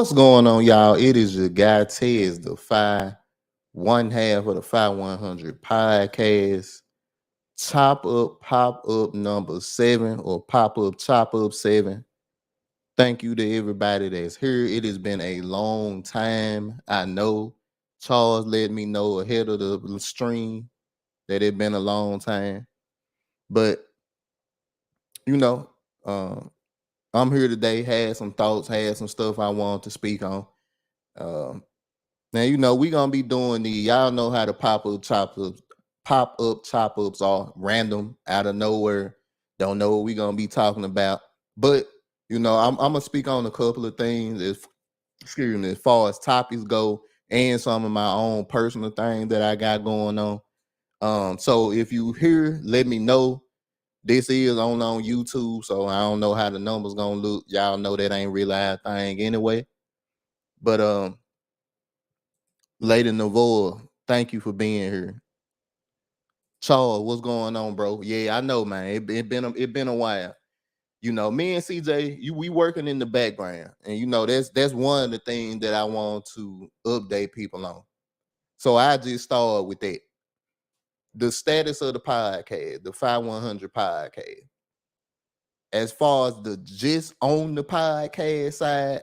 What's going on, y'all? It is your guy Tez, the one half of the 5100 podcast. Pop up number 7, or pop up, chop up 7. Thank you to everybody that's here. It has been a long time. I know Charles let me know ahead of the stream that it been a long time, but you know, uh, I'm here today. Had some thoughts, had some stuff I want to speak on. Um, Now we gonna be doing the y'all know how the pop up chop ups are random out of nowhere. Don't know what we gonna be talking about, but I'm gonna speak on a couple of things as far as topics go, and some of my own personal things that I got going on. So if you hear, let me know. This is on YouTube, so I don't know how the numbers gonna look. Y'all know that ain't really a thing anyway. But Lady Navoa, thank you for being here. Charles, what's going on, bro? Yeah, I know, man. It been a while. Me and CJ, we working in the background, and that's one of the things that I want to update people on. So I just start with that. The status of the podcast, the 5100 podcast. As far as the just on the podcast side,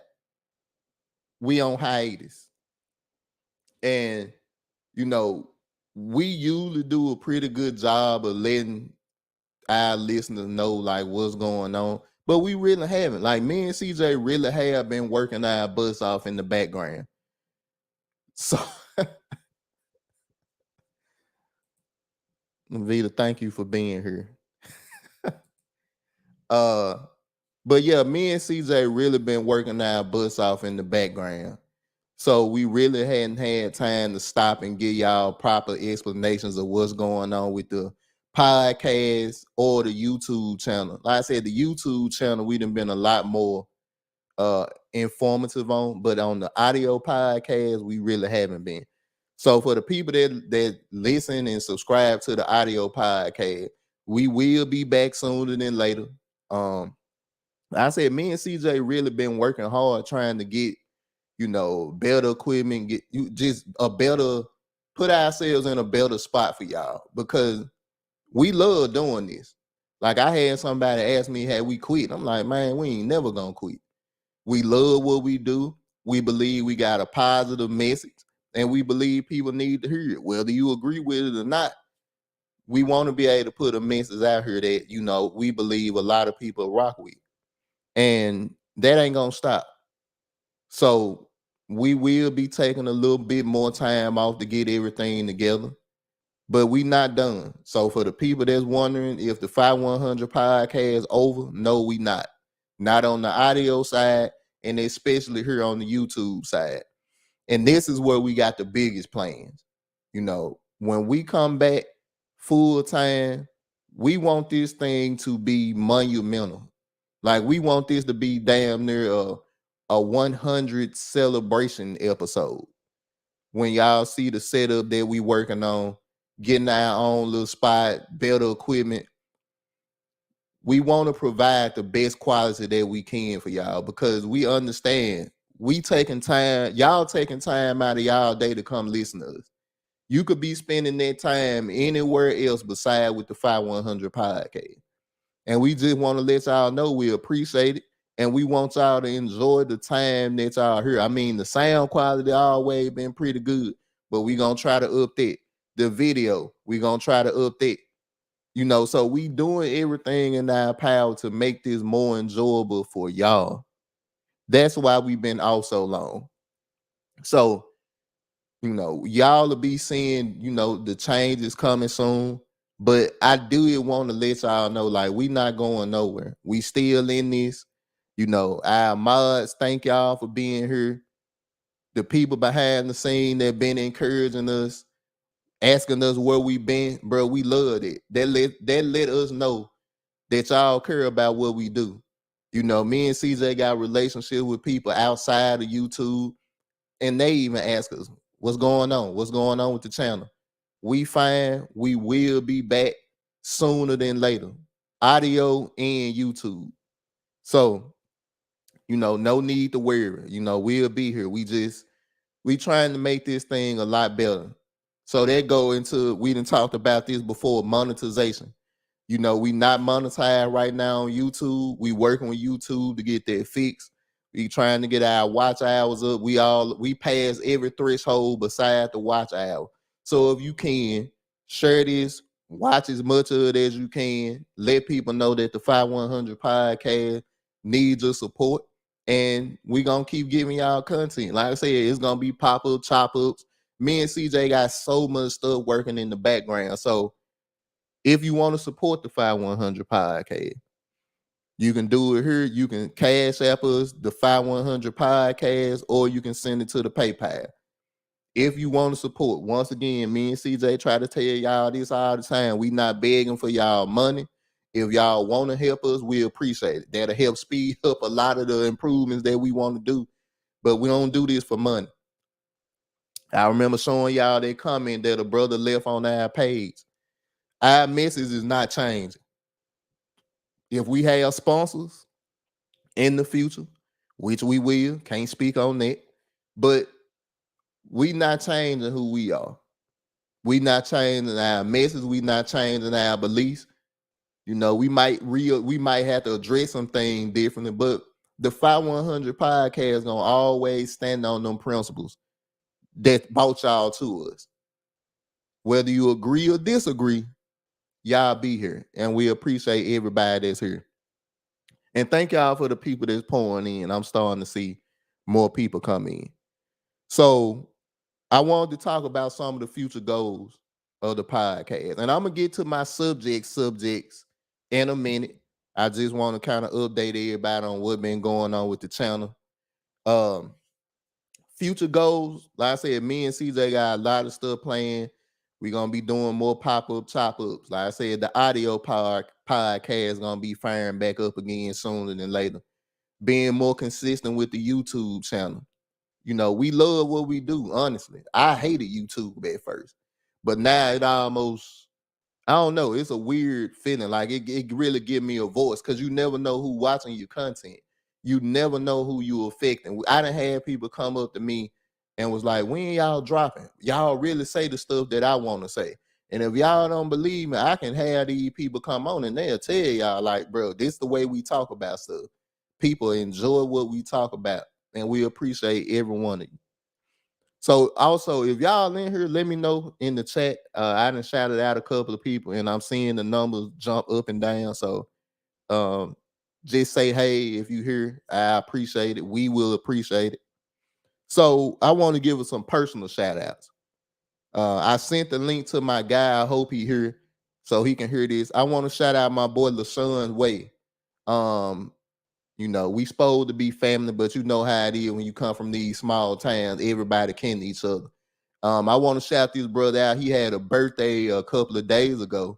we on hiatus, and you know we usually do a pretty good job of letting our listeners know like what's going on, but we really haven't. Like me and CJ really have been working our butts off in the background. So Vita, thank you for being here. uh but yeah, me and CJ really been working our butts off in the background. So we really hadn't had time to stop and give y'all proper explanations of what's going on with the podcast or the YouTube channel. Like I said, the YouTube channel, we done been a lot more informative on, but on the audio podcast, we really haven't been. So for the people that listen and subscribe to the audio podcast, we will be back sooner than later. I said me and CJ really been working hard trying to get better equipment, get you just a better put ourselves in a better spot for y'all, because we love doing this. Like I had somebody ask me, had we quit? I'm like, man, we ain't never gonna quit. We love what we do. We believe we got a positive message, and we believe people need to hear it. Whether you agree with it or not, we want to be able to put a message out here that we believe a lot of people rock with. And that ain't gonna stop. So we will be taking a little bit more time off to get everything together, but we not done. So for the people that's wondering if the 5100 podcast over, no, we not. Not on the audio side, and especially here on the YouTube side. And this is where we got the biggest plans. When we come back full time, we want this thing to be monumental. Like we want this to be damn near a 100 celebration episode. When y'all see the setup that we working on, getting our own little spot, better equipment, we want to provide the best quality that we can for y'all, because we understand y'all taking time out of y'all day to come listen to us. You could be spending that time anywhere else beside with the 5100 podcast. And we just want to let y'all know we appreciate it. And we want y'all to enjoy the time that y'all here. I mean, the sound quality always been pretty good, but we going to try to up that. The video, we going to try to up that. So we doing everything in our power to make this more enjoyable for y'all. That's why we've been out so long. So, y'all will be seeing, the changes coming soon. But I do want to let y'all know, like, we not going nowhere. We still in this. Our mods, thank y'all for being here. The people behind the scene that been encouraging us, asking us where we been, bro, we love it. That let us know that y'all care about what we do. Me and CJ got relationship with people outside of YouTube, and they even ask us, what's going on? What's going on with the channel? We fine. We will be back sooner than later. Audio and YouTube. So No need to worry. We'll be here. We trying to make this thing a lot better. So that go into, we done talked about this before, monetization. We not monetized right now on YouTube. We working with YouTube to get that fixed. We trying to get our watch hours up. We pass every threshold beside the watch hour. So if you can share this, watch as much of it as you can. Let people know that the 5100 podcast needs your support, and we gonna keep giving y'all content. Like I said, it's gonna be pop-up, chop-ups. Me and CJ got so much stuff working in the background. So if you want to support the 5100 podcast, you can do it here. You can cash app us the 5100 podcast, or you can send it to the PayPal. If you want to support, once again, me and CJ try to tell y'all this all the time. We not begging for y'all money. If y'all want to help us, we appreciate it. That'll help speed up a lot of the improvements that we want to do. But we don't do this for money. I remember showing y'all that comment that a brother left on our page. Our message is not changing. If we have sponsors in the future, which we will, can't speak on that, but we not changing who we are. We not changing our message. We not changing our beliefs. We might have to address some things differently, but the 5100 podcast gonna always stand on them principles that brought y'all to us. Whether you agree or disagree, y'all be here, and we appreciate everybody that's here. And thank y'all for the people that's pouring in. I'm starting to see more people come in. So I wanted to talk about some of the future goals of the podcast. And I'm going to get to my subjects in a minute. I just want to kind of update everybody on what's been going on with the channel. Future goals, like I said, me and CJ got a lot of stuff playing. We're going to be doing more pop-up, chop-ups. Like I said, the audio podcast is going to be firing back up again sooner than later. Being more consistent with the YouTube channel. We love what we do, honestly. I hated YouTube at first. But now it almost, I don't know, it's a weird feeling. Like it really give me a voice, because you never know who watching your content. You never know who you affecting. I done had people come up to me and was like, when y'all dropping? Y'all really say the stuff that I want to say. And if y'all don't believe me, I can have these people come on and they'll tell y'all, like, bro, this is the way we talk about stuff. People enjoy what we talk about, and we appreciate every one of you. So also, if y'all in here, let me know in the chat. I done shouted out a couple of people, and I'm seeing the numbers jump up and down. So just say hey if you here. I appreciate it. We will appreciate it. So I want to give us some personal shout outs. I sent the link to my guy. I hope he here so he can hear this. I want to shout out my boy LaShawn Way. We supposed to be family, but you know how it is when you come from these small towns. Everybody ken each other. I want to shout this brother out. He had a birthday a couple of days ago,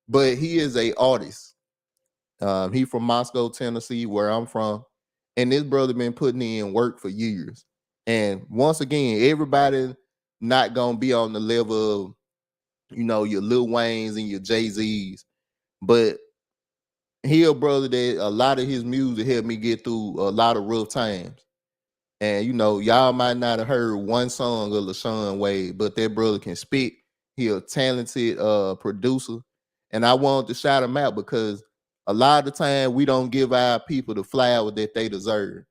but he is a artist. He from Moscow, Tennessee, where I'm from, and this brother been putting in work for years. And once again, everybody not gonna be on the level of your Lil Waynes and your Jay-Z's, but he a brother that a lot of his music helped me get through a lot of rough times. And y'all might not have heard one song of LaShawn Wade, but that brother can spit. He a talented producer, and I wanted to shout him out because a lot of the time we don't give our people the flower that they deserve.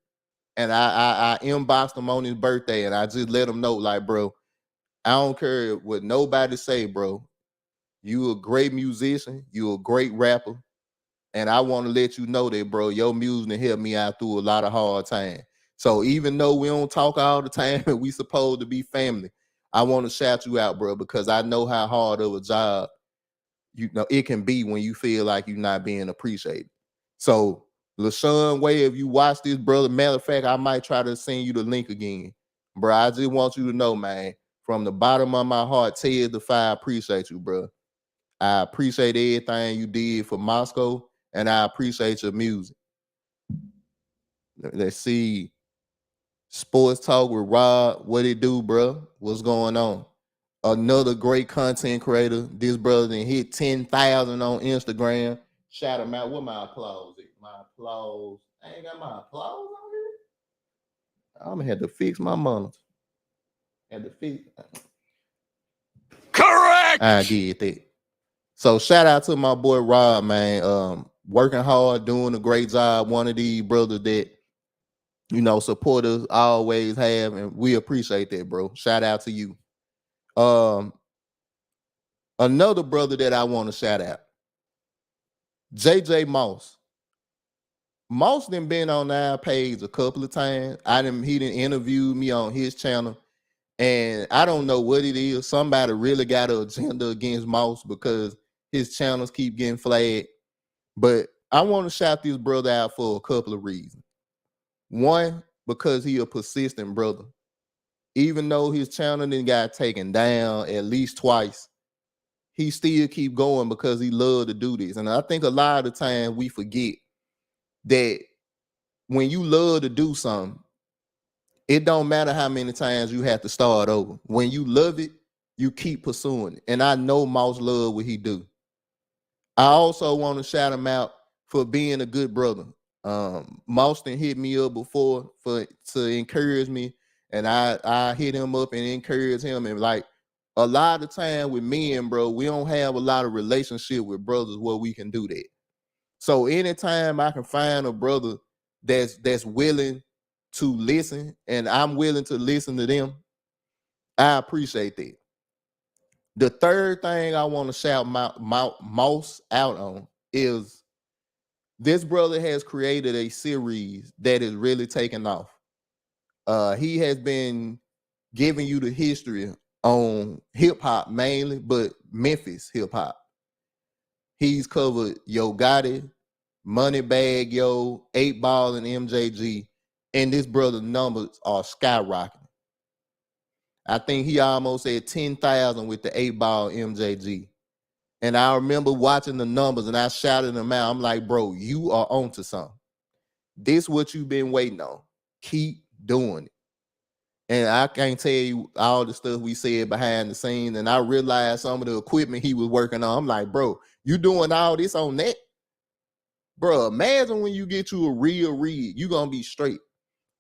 And I inboxed him on his birthday, and I just let him know, like, bro, I don't care what nobody say, bro. You a great musician. You a great rapper. And I want to let you know that, bro, your music helped me out through a lot of hard times. So even though we don't talk all the time and we supposed to be family, I want to shout you out, bro, because I know how hard of a job it can be when you feel like you're not being appreciated. So LaShawn Way, if you watch this, brother, matter of fact, I might try to send you the link again. Bro, I just want you to know, man, from the bottom of my heart, Ted the Fire, appreciate you, bro. I appreciate everything you did for Moscow, and I appreciate your music. Let's see. Sports Talk with Rob. What it do, bro? What's going on? Another great content creator. This brother done hit 10,000 on Instagram. Shout him out. What my applause is? My applause. I ain't got my applause on I'm gonna have to fix my monitor. Had to fix. Correct. I get that. So shout out to my boy Rob, man. Working hard, doing a great job. One of these brothers that support us, always have, and we appreciate that, bro. Shout out to you. Another brother that I want to shout out, JJ Moss. Moss done been on our page a couple of times. He done interviewed me on his channel, and I don't know what it is. Somebody really got an agenda against Moss because his channels keep getting flagged. But I want to shout this brother out for a couple of reasons. One, because he a persistent brother. Even though his channel then got taken down at least twice, he still keep going because he love to do this. And I think a lot of the time we forget that when you love to do something, it don't matter how many times you have to start over. When you love it, you keep pursuing it. And I know Moss love what he do. I also want to shout him out for being a good brother. Mauston hit me up before to encourage me, and I hit him up and encourage him. And like a lot of time with men, bro, we don't have a lot of relationship with brothers where we can do that. So anytime I can find a brother that's willing to listen, and I'm willing to listen to them, I appreciate that. The third thing I want to shout Moss out on is this brother has created a series that is really taking off. He has been giving you the history on hip hop mainly, but Memphis hip hop. He's covered Yo Gotti, Moneybagg Yo, 8 Ball, and MJG, and this brother's numbers are skyrocketing. I think he almost had 10,000 with the 8 Ball MJG. And I remember watching the numbers and I shouted them out. I'm like, bro, you are onto something. This what you've been waiting on. Keep doing it. And I can't tell you all the stuff we said behind the scenes. And I realized some of the equipment he was working on. I'm like, bro, you doing all this on that? Bro, imagine when you get you a real rig, you're going to be straight.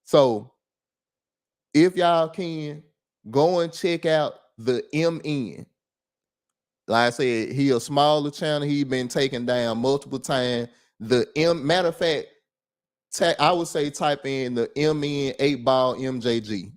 So if y'all can, go and check out the MN. Like I said, he a smaller channel. He been taken down multiple times. Matter of fact, I would say type in the MN 8 Ball MJG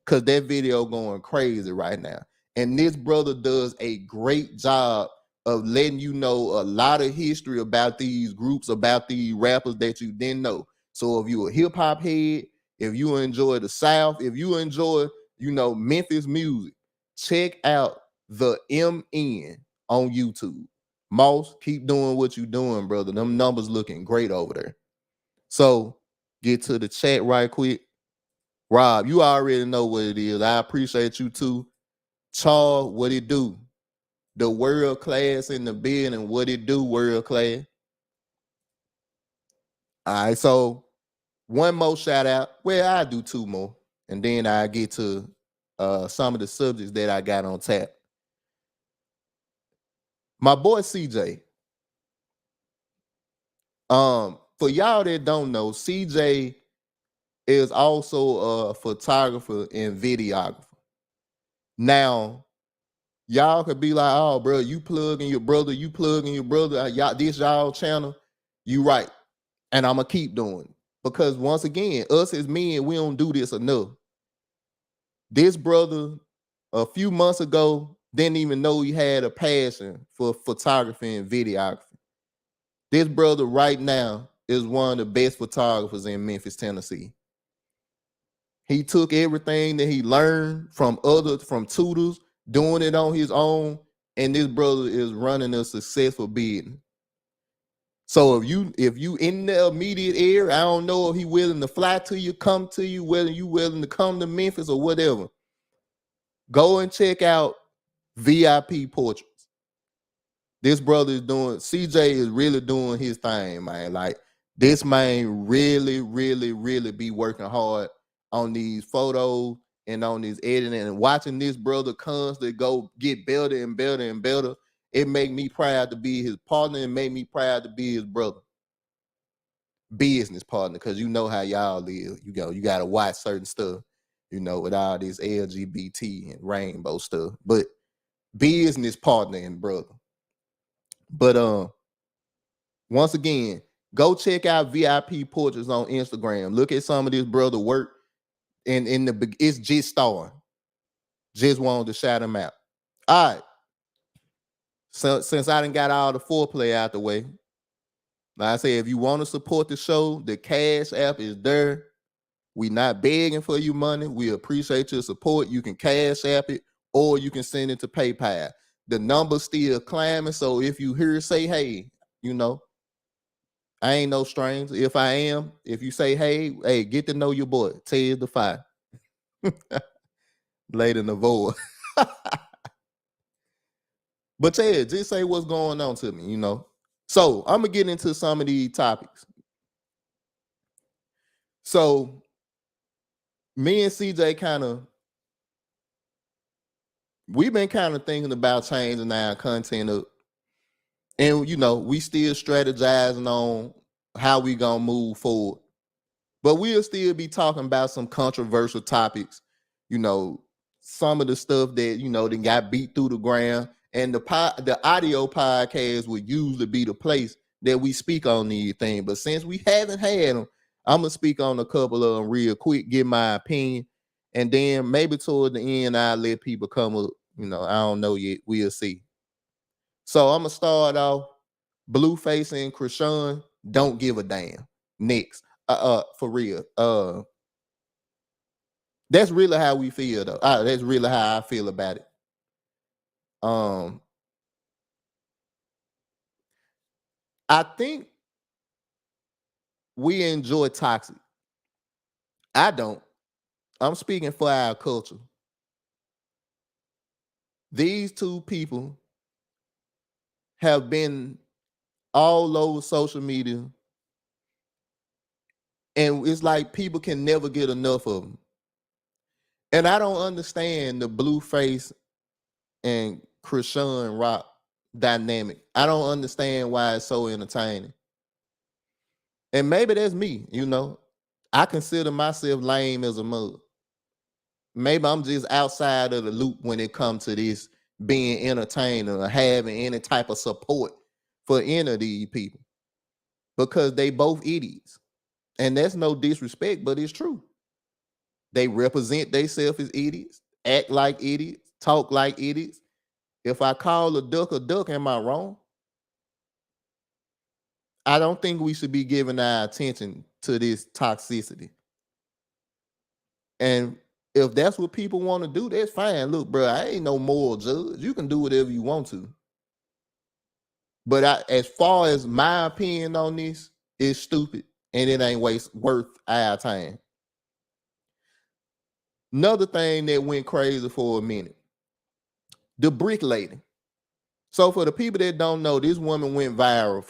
because that video going crazy right now. And this brother does a great job of letting you know a lot of history about these groups, about these rappers that you didn't know. So if you a hip hop head, if you enjoy the South, if you enjoy, Memphis music, check out the MN on YouTube. Moss, keep doing what you doing, brother. Them numbers looking great over there. So get to the chat right quick. Rob, you already know what it is. I appreciate you too. Charles, what it do? The world class in the building, what it do, world class? All right, so one more shout out. Well, I do two more, and then I get to some of the subjects that I got on tap. My boy CJ. For y'all that don't know, CJ is also a photographer and videographer. Now, y'all could be like, oh, bro, you plugging your brother, y'all, this y'all channel. You right. And I'm going to keep doing it. Because once again, us as men, we don't do this enough. This brother, a few months ago, didn't even know he had a passion for photography and videography. This brother right now is one of the best photographers in Memphis, Tennessee. He took everything that he learned from tutors, doing it on his own, and this brother is running a successful business. So if you in the immediate area, I don't know if he willing to fly to you, come to you, whether you willing to come to Memphis or whatever. Go and check out VIP Portraits. This brother is CJ is really doing his thing, man. Like this man really, really, really be working hard on these photos and on this editing, and watching this brother constantly go get better and better and better. It make me proud to be his partner and make me proud to be his brother. business partner, because you know how y'all live. You gotta watch certain stuff, with all this LGBT and rainbow stuff. But business partner and brother. But once again, go check out VIP Portraits on Instagram. Look at some of this brother work, and it's just starting. Just wanted to shout him out. All right. So since I done got all the foreplay out the way, like I say, if you want to support the show, the Cash App is there. We not begging for you money. We appreciate your support. You can Cash App it, or you can send it to PayPal. The number's still climbing, so if you hear say, hey, I ain't no stranger. If I am, if you say, hey, get to know your boy. Tez the Fire. Late in the void. But yeah, just say what's going on to me, So I'm gonna get into some of these topics. So me and CJ we've been kind of thinking about changing our content up. And we still strategizing on how we gonna move forward. But we'll still be talking about some controversial topics, some of the stuff that, that got beat through the ground. And the audio podcast would usually be the place that we speak on these things. But since we haven't had them, I'm going to speak on a couple of them real quick, give my opinion. And then maybe toward the end, I'll let people come up. I don't know yet. We'll see. So I'm going to start off. Blueface and Krishan don't give a damn. Next. For real. That's really how we feel though. That's really how I feel about it. I think we enjoy toxic. I don't. I'm speaking for our culture. These two people have been all over social media, and it's like people can never get enough of them. And I don't understand the Blueface and Krishan Rock dynamic. I don't understand why it's so entertaining. And maybe that's me, I consider myself lame as a mug. Maybe I'm just outside of the loop when it comes to this being entertained or having any type of support for any of these people, because they both idiots. And that's no disrespect, but it's true. They represent themselves as idiots, act like idiots, talk like idiots. If I call a duck, am I wrong? I don't think we should be giving our attention to this toxicity. And if that's what people want to do, that's fine. Look, bro, I ain't no moral judge. You can do whatever you want to. But as far as my opinion on this, it's stupid and it ain't worth our time. Another thing that went crazy for a minute, the brick lady. So for the people that don't know, this woman went viral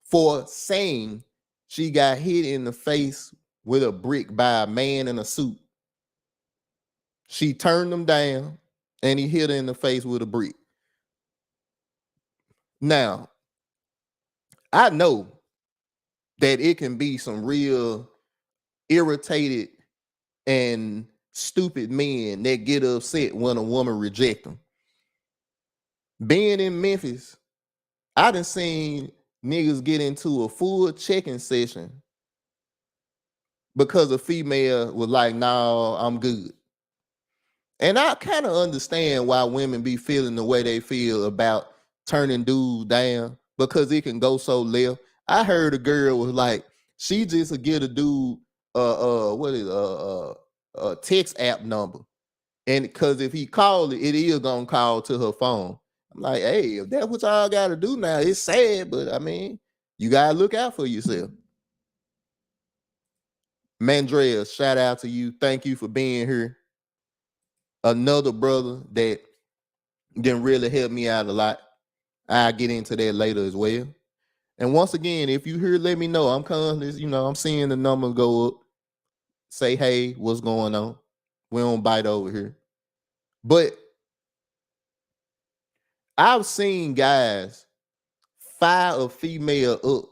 for saying she got hit in the face with a brick by a man in a suit. She turned him down and he hit her in the face with a brick. Now, I know that it can be some real irritated and stupid men that get upset when a woman rejects them. Being in Memphis, I done seen niggas get into a full checking session because a female was like, "No, I'm good." And I kind of understand why women be feeling the way they feel about turning dudes down, because it can go so left. I heard a girl was like, she just would get a dude a text app number. And because if he called it, it is gonna call to her phone. I'm like, hey, if that's what y'all gotta do now, it's sad, but I mean, you gotta look out for yourself. Mandrea, shout out to you. Thank you for being here. Another brother that didn't really help me out a lot. I'll get into that later as well. And once again, if you hear, let me know. I'm constantly, I'm seeing the numbers go up. Say, hey, what's going on? We don't bite over here. But I've seen guys fire a female up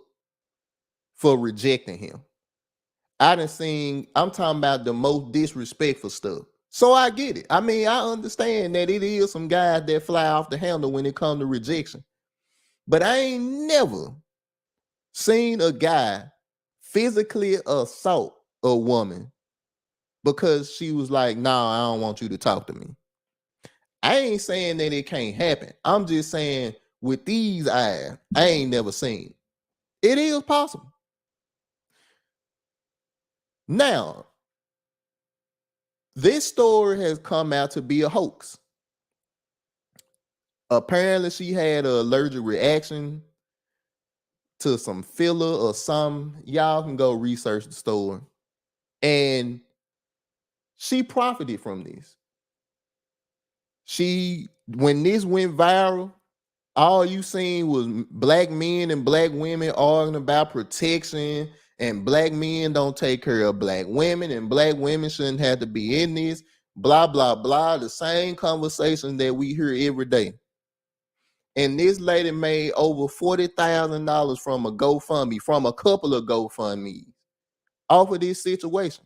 for rejecting him. I done seen, I'm talking about the most disrespectful stuff. So I get it. I mean, I understand that it is some guys that fly off the handle when it comes to rejection. But I ain't never seen a guy physically assault a woman because she was like, "Nah, I don't want you to talk to me." I ain't saying that it can't happen. I'm just saying with these eyes, I ain't never seen it. It is possible. Now, this story has come out to be a hoax. Apparently, she had an allergic reaction to some filler or some. Y'all can go research the story. And she profited from this. When this went viral, all you seen was black men and black women arguing about protection, and black men don't take care of black women, and black women shouldn't have to be in this, blah, blah, blah. The same conversation that we hear every day. And this lady made over $40,000 from a GoFundMe, from a couple of GoFundMes, off of this situation.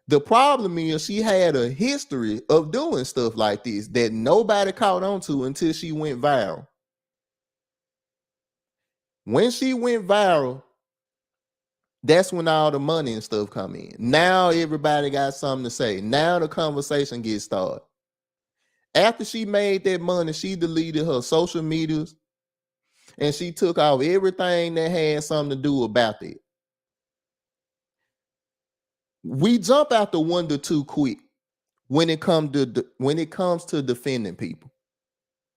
The problem is she had a history of doing stuff like this that nobody caught on to until she went viral. When she went viral, that's when all the money and stuff come in. Now everybody got something to say. Now the conversation gets started. After she made that money, she deleted her social medias and she took off everything that had something to do about it. We jump out the window too quick when it comes to defending people.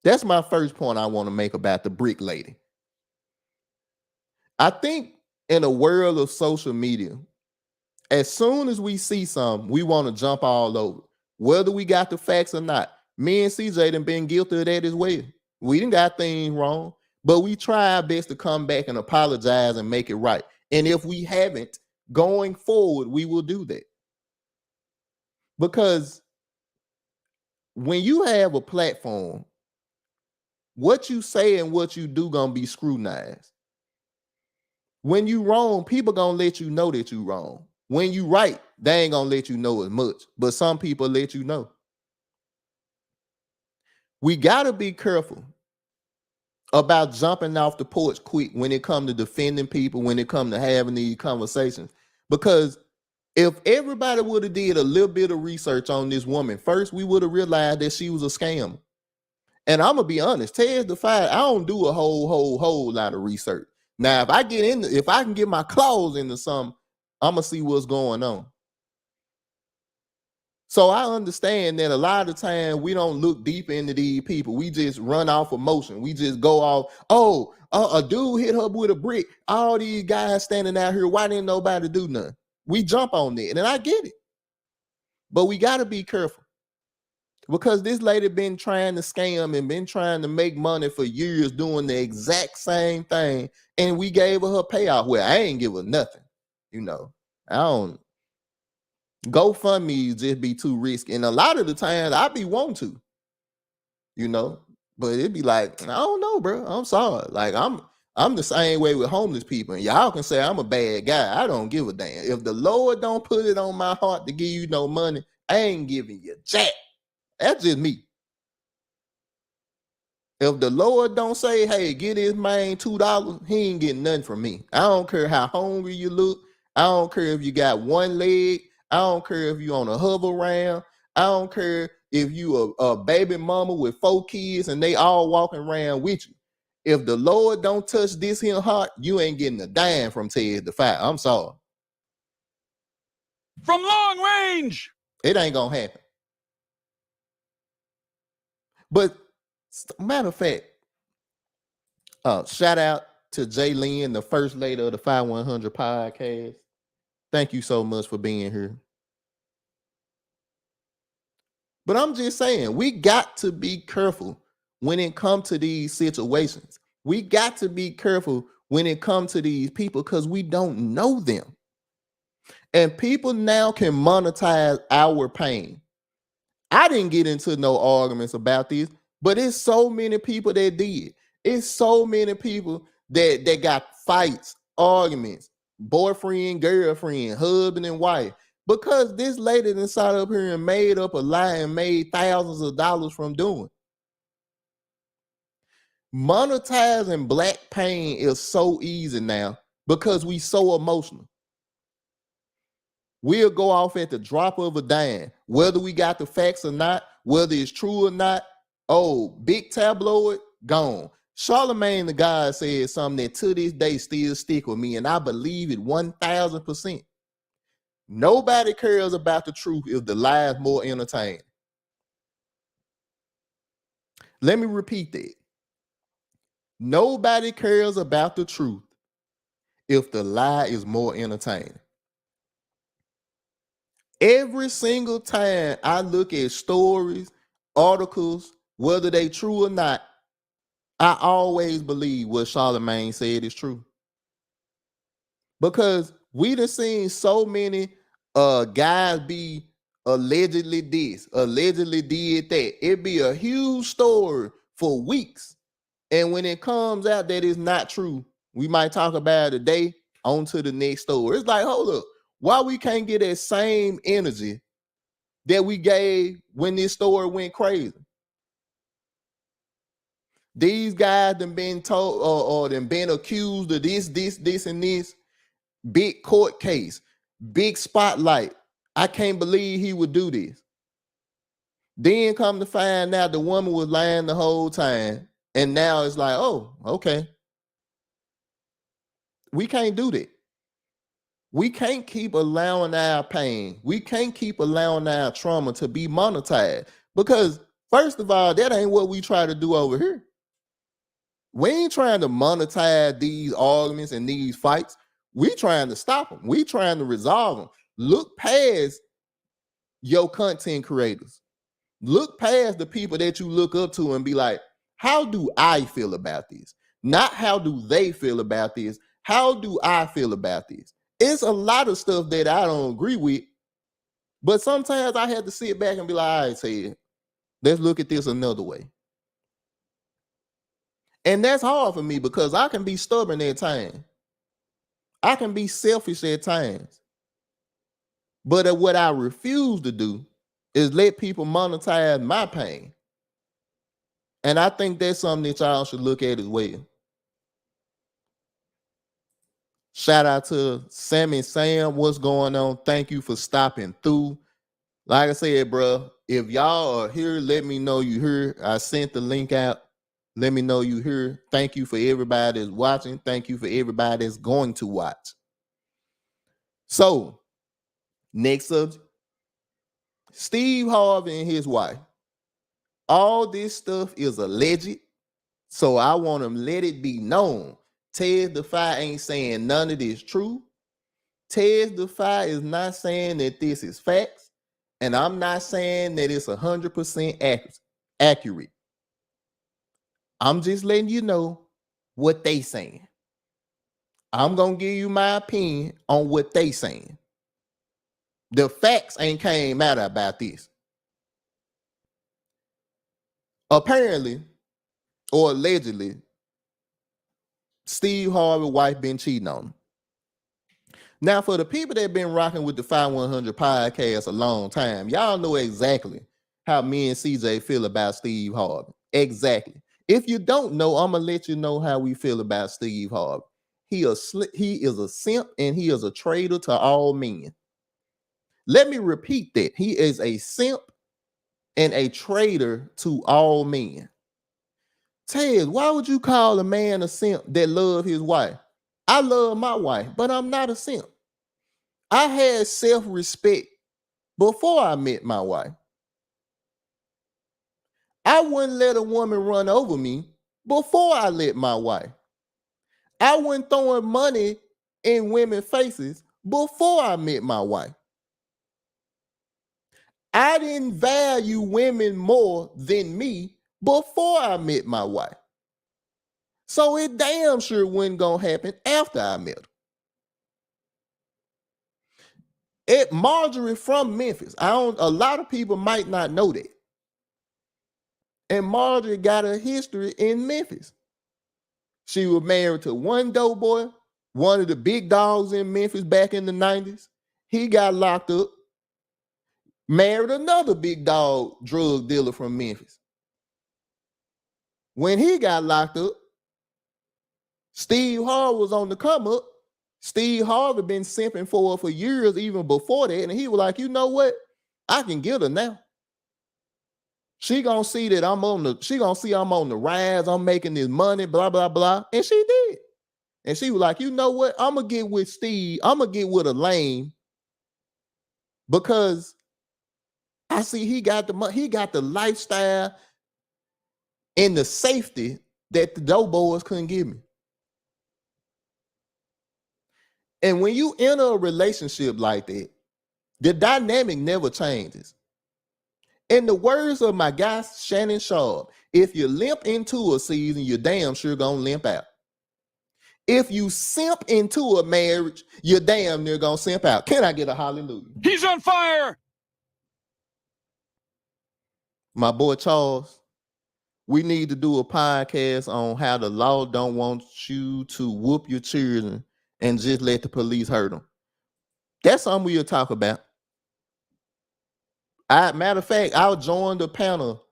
That's my first point I want to make about the brick lady. I think in a world of social media, as soon as we see something, we want to jump all over, whether we got the facts or not. Me and CJ done been guilty of that as well. We didn't got things wrong, but we try our best to come back and apologize and make it right. And if we haven't, going forward, we will do that. Because when you have a platform, what you say and what you do gonna be scrutinized. When you wrong, people gonna let you know that you wrong. When you right, they ain't gonna let you know as much, but some people let you know. We gotta be careful about jumping off the porch quick when it comes to defending people, when it comes to having these conversations. Because if everybody would have did a little bit of research on this woman first, we would have realized that she was a scam. And I'm gonna be honest, Testify, I don't do a whole lot of research. Now, if I can get my claws into something, I'm gonna see what's going on. So I understand that a lot of the time we don't look deep into these people. We just run off emotion. We just go off, a dude hit her with a brick. All these guys standing out here, why didn't nobody do nothing? We jump on that, and I get it. But we gotta be careful. Because this lady been trying to scam and been trying to make money for years doing the exact same thing. And we gave her payoff. Well, I ain't give her nothing. I don't. GoFundMe just be too risky. And a lot of the times I be wanting to, but it'd be like, I don't know, bro. I'm sorry. Like I'm the same way with homeless people. And y'all can say I'm a bad guy. I don't give a damn. If the Lord don't put it on my heart to give you no money, I ain't giving you jack. That's just me. If the Lord don't say, hey, get this man $2, he ain't getting nothing from me. I don't care how hungry you look. I don't care if you got one leg. I don't care if you on a hover round. I don't care if you a baby mama with 4 kids and they all walking around with you. If the Lord don't touch this here heart, you ain't getting a dime from Testify. I'm sorry. From long range. It ain't gonna happen. But matter of fact, shout out to Jaylene, the first lady of the 5100 podcast. Thank you so much for being here. But I'm just saying, we got to be careful when it comes to these situations. We got to be careful when it comes to these people because we don't know them. And people now can monetize our pain. I didn't get into no arguments about this, but it's so many people that did. It's so many people that got fights arguments, boyfriend, girlfriend, husband and wife, because this lady done sat up here and made up a lie and made thousands of dollars from doing it. Monetizing black pain is so easy now because we so emotional. We'll go off at the drop of a dime, whether we got the facts or not, whether it's true or not. Oh, big tabloid, gone. Charlemagne the God said something that to this day still stick with me, and I believe it 1000%. Nobody cares about the truth if the lie is more entertaining. Let me repeat that. Nobody cares about the truth if the lie is more entertaining. Every single time I look at stories, articles, whether they true or not, I always believe what Charlemagne said is true. Because we done seen so many guys be allegedly this, allegedly did that. It be a huge story for weeks. And when it comes out that it's not true, we might talk about it today, on to the next story. It's like, hold up, why we can't get that same energy that we gave when this story went crazy? These guys done been told or done been accused of this, and this. Big court case, big spotlight. I can't believe he would do this. Then come to find out the woman was lying the whole time. And now it's like, oh, okay. We can't do that. We can't keep allowing our pain. We can't keep allowing our trauma to be monetized. Because first of all, that ain't what we try to do over here. We ain't trying to monetize these arguments and these fights. We trying to stop them. We trying to resolve them. Look past your content creators. Look past the people that you look up to and be like, how do I feel about this? Not how do they feel about this? How do I feel about this? It's a lot of stuff that I don't agree with, but sometimes I have to sit back and be like, all right, Ted, let's look at this another way. And that's hard for me because I can be stubborn at times. I can be selfish at times. But what I refuse to do is let people monetize my pain. And I think that's something that y'all should look at as well. Shout out to Sammy Sam. What's going on? Thank you for stopping through. Like I said, bro, if y'all are here, let me know you here. I sent the link out. Let me know you here. Thank you for everybody that's watching. Thank you for everybody that's going to watch. So, next subject. Steve Harvey and his wife. All this stuff is alleged. So I want them let it be known. Testify ain't saying none of this true. Testify is not saying that this is facts. And I'm not saying that it's 100% accurate. I'm just letting you know what they saying. I'm going to give you my opinion on what they saying. The facts ain't came out about this. Apparently, or allegedly, Steve Harvey's wife been cheating on him. Now, for the people that been rocking with the 5100 podcast a long time, y'all know exactly how me and CJ feel about Steve Harvey. Exactly. If you don't know, I'm going to let you know how we feel about Steve Harvey. He is a simp and he is a traitor to all men. Let me repeat that. He is a simp and a traitor to all men. Ted, why would you call a man a simp that love his wife? I love my wife, but I'm not a simp. I had self-respect before I met my wife. I wouldn't let a woman run over me before I let my wife. I wasn't throwing money in women's faces before I met my wife. I didn't value women more than me before I met my wife. So it damn sure wasn't gonna happen after I met her. Marjorie from Memphis. A lot of people might not know that. And Marjorie got a history in Memphis. She was married to one dope boy one of the big dogs in Memphis back in the 90s. He got locked up, married another big dog drug dealer from Memphis. When he got locked up, Steve Harvey was on the come up. Steve Harvey been simping for her for years, even before that. And he was like, you know what? I can get her now. She gonna see that I'm on the rise, I'm making this money, blah, blah, blah. And she did. And she was like, you know what? I'm gonna get with Steve, I'm gonna get with Elaine because I see he got the lifestyle and the safety that the dope boys couldn't give me. And when you enter a relationship like that, the dynamic never changes. In the words of my guy Shannon Sharp, if you limp into a season, you're damn sure gonna limp out. If you simp into a marriage, you're damn near gonna simp out. Can I get a hallelujah? He's on fire. My boy Charles, we need to do a podcast on how the law don't want you to whoop your children and just let the police hurt them. That's something we'll talk about. Matter of fact, I joined the panel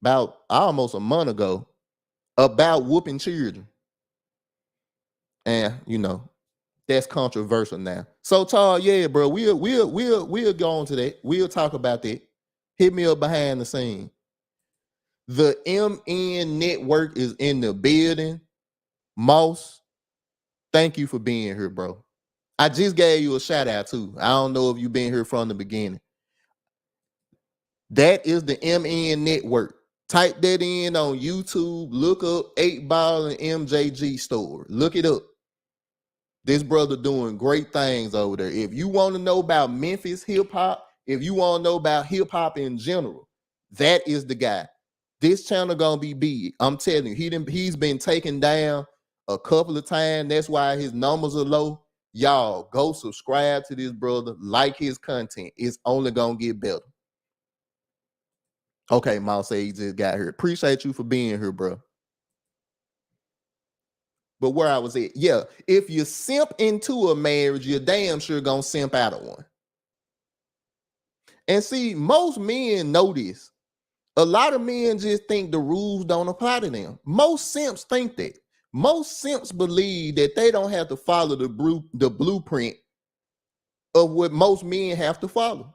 about almost a month ago about whooping children. And you know, that's controversial now. So Charles, yeah, bro, we'll go on to that. We'll talk about that. Hit me up behind the scene. The MN Network is in the building. Moss, thank you for being here, bro. I just gave you a shout out too. I don't know if you've been here from the beginning. That is the MN Network. Type that in on YouTube. Look up 8 Ball and MJG store. Look it up. This brother doing great things over there. If you want to know about Memphis hip hop, if you want to know about hip hop in general, that is the guy. This channel gonna be big. I'm telling you, he's been taken down a couple of times. That's why his numbers are low. Y'all go subscribe to this brother, like his content. It's only gonna get better. Okay, Mouse said he just got here. Appreciate you for being here, bro. But where I was at, yeah, if you simp into a marriage, you're damn sure gonna simp out of one. And see, most men know this. A lot of men just think the rules don't apply to them. Most simps think that. Most simps believe that they don't have to follow the blueprint of what most men have to follow.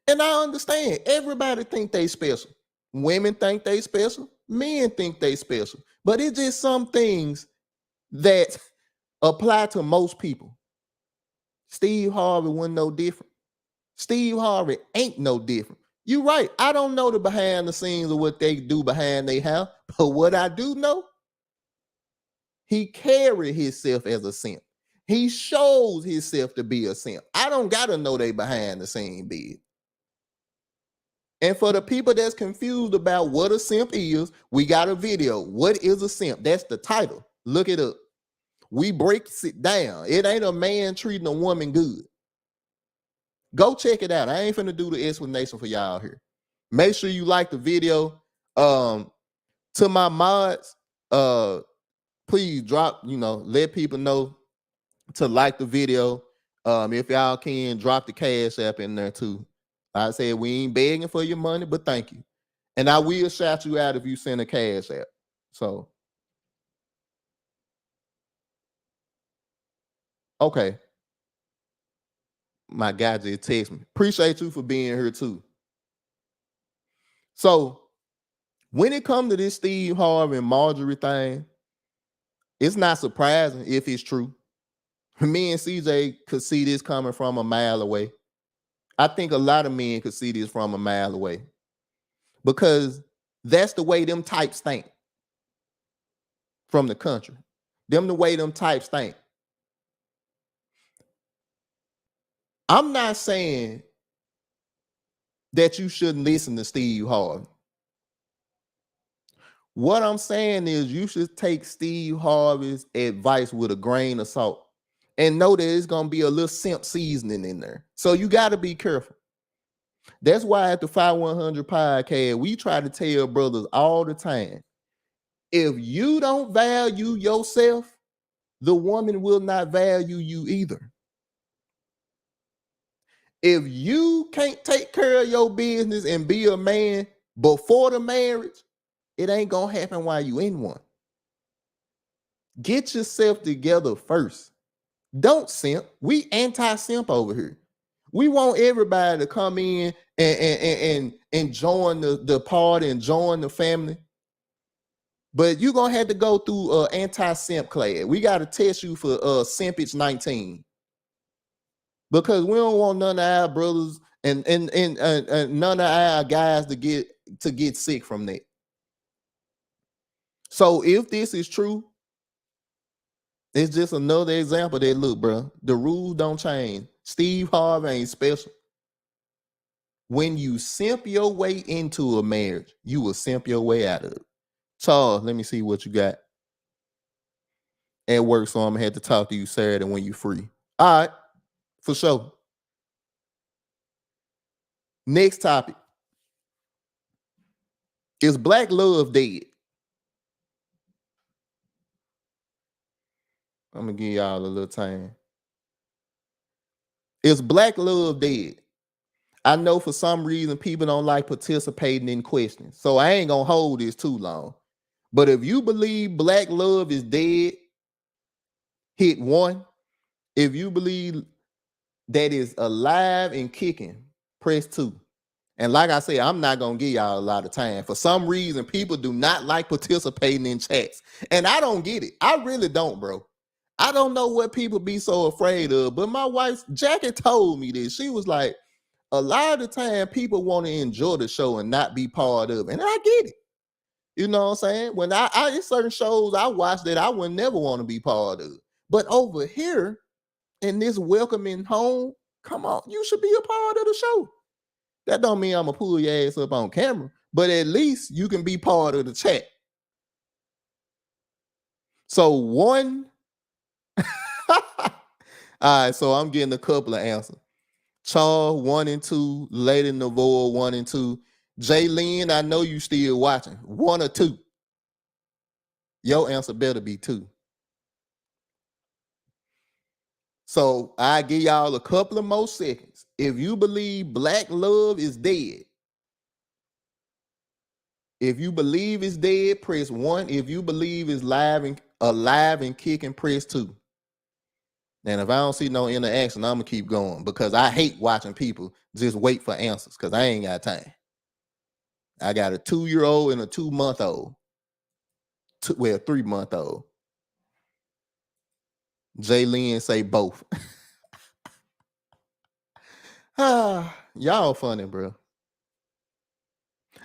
And I understand. Everybody think they special. Women think they special. Men think they special. But it's just some things that apply to most people. Steve Harvey wasn't no different. Steve Harvey ain't no different. You're right. I don't know the behind the scenes of what they do behind their house. But what I do know, he carried himself as a simp. He shows himself to be a simp. I don't got to know they behind the scene bid. And for the people that's confused about what a simp is, we got a video. What is a simp? That's the title. Look it up. We break it down. It ain't a man treating a woman good. Go check it out. I ain't finna do the explanation for y'all here. Make sure you like the video. To my mods, please drop, let people know to like the video. If y'all can, drop the Cash App in there too. I said we ain't begging for your money, but thank you. And I will shout you out if you send a Cash App. So, okay. My guy just text me. Appreciate you for being here too. So, when it comes to this Steve Harvey and Marjorie thing, it's not surprising if it's true. Me and CJ could see this coming from a mile away. I think a lot of men could see this from a mile away because that's the way them types think from the country. The way them types think. I'm not saying that you shouldn't listen to Steve Harvey. What I'm saying is you should take Steve Harvey's advice with a grain of salt and know that it's going to be a little simp seasoning in there. So you got to be careful. That's why at the 5100 podcast, we try to tell brothers all the time, if you don't value yourself, the woman will not value you either. If you can't take care of your business and be a man before the marriage, it ain't gonna happen while you in one. Get yourself together first. Don't simp. We anti-simp over here. We want everybody to come in and join the party and join the family. But you're gonna have to go through anti-simp class. We got to test you for simpage 19. Because we don't want none of our brothers and none of our guys to get sick from that. So if this is true, it's just another example that, look, bro, the rules don't change. Steve Harvey ain't special. When you simp your way into a marriage, you will simp your way out of it. Charles, let me see what you got at work, so I'm gonna have to talk to you Saturday when you free. All right, for sure. Next topic. Is black love dead? I'm gonna give y'all a little time. Is black love dead? I know for some reason people don't like participating in questions, so I ain't gonna hold this too long. But if you believe black love is dead, hit 1. If you believe that is alive and kicking, press 2. And like I said, I'm not gonna give y'all a lot of time. For some reason, people do not like participating in chats, and I don't get it. I really don't, bro. I don't know what people be so afraid of, but my wife, Jackie, told me this. She was like, a lot of the time people want to enjoy the show and not be part of it. And I get it. You know what I'm saying? When I in certain shows I watch that I would never want to be part of. But over here in this welcoming home, come on, you should be a part of the show. That don't mean I'm gonna pull your ass up on camera, but at least you can be part of the chat. So 1. All right, so I'm getting a couple of answers. Charles 1 and 2, Lady Navoa 1 and 2. Jaylene, I know you still watching. 1 or 2. Your answer better be 2. So I give y'all a couple of more seconds. If you believe black love is dead, if you believe it's dead, press 1. If you believe it's alive and kicking, press 2. And if I don't see no interaction, I'm gonna keep going because I hate watching people just wait for answers because I ain't got time. I got a 2-year-old and a 2-month-old. 3-month-old. Jaylene say both. Y'all funny, bro.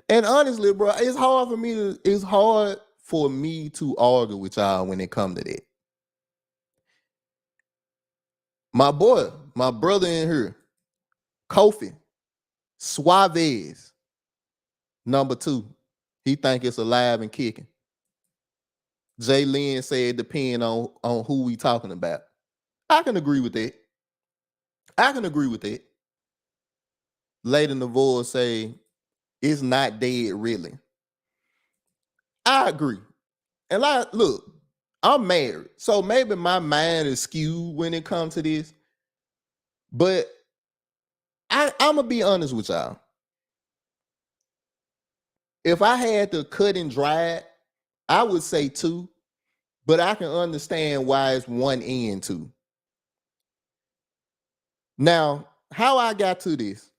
And honestly, bro, it's hard for me to argue with y'all when it comes to that. My boy, my brother in here, Kofi, Suaves, number 2. He think it's alive and kicking. Jaylene said it depends on who we talking about. I can agree with that. Lady Navoa say it's not dead really. I agree. And look, I'm married, so maybe my mind is skewed when it comes to this. But I'm gonna be honest with y'all. If I had to cut and dry it, I would say 2, but I can understand why it's 1 and 2. Now, how I got to this?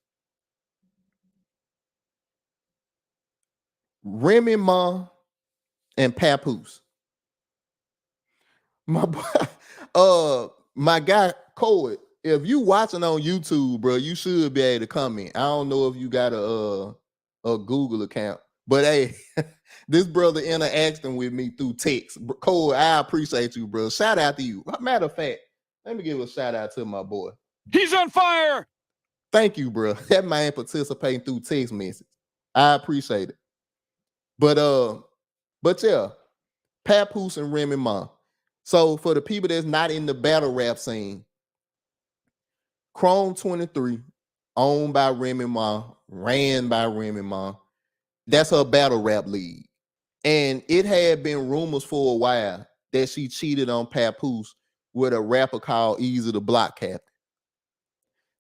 Remy Ma and Papoose. My boy, my guy Coed, if you watching on YouTube, bro, you should be able to comment. I don't know if you got a Google account, but hey, this brother interacting with me through text. Coed, I appreciate you, bro. Shout out to you. Matter of fact, let me give a shout out to my boy. He's on fire. Thank you, bro. That man participating through text message. I appreciate it. But yeah, Papoose and Remy Ma. So for the people that's not in the battle rap scene, Chrome 23, owned by Remy Ma, ran by Remy Ma. That's her battle rap league. And it had been rumors for a while that she cheated on Papoose with a rapper called Easy the Block Captain.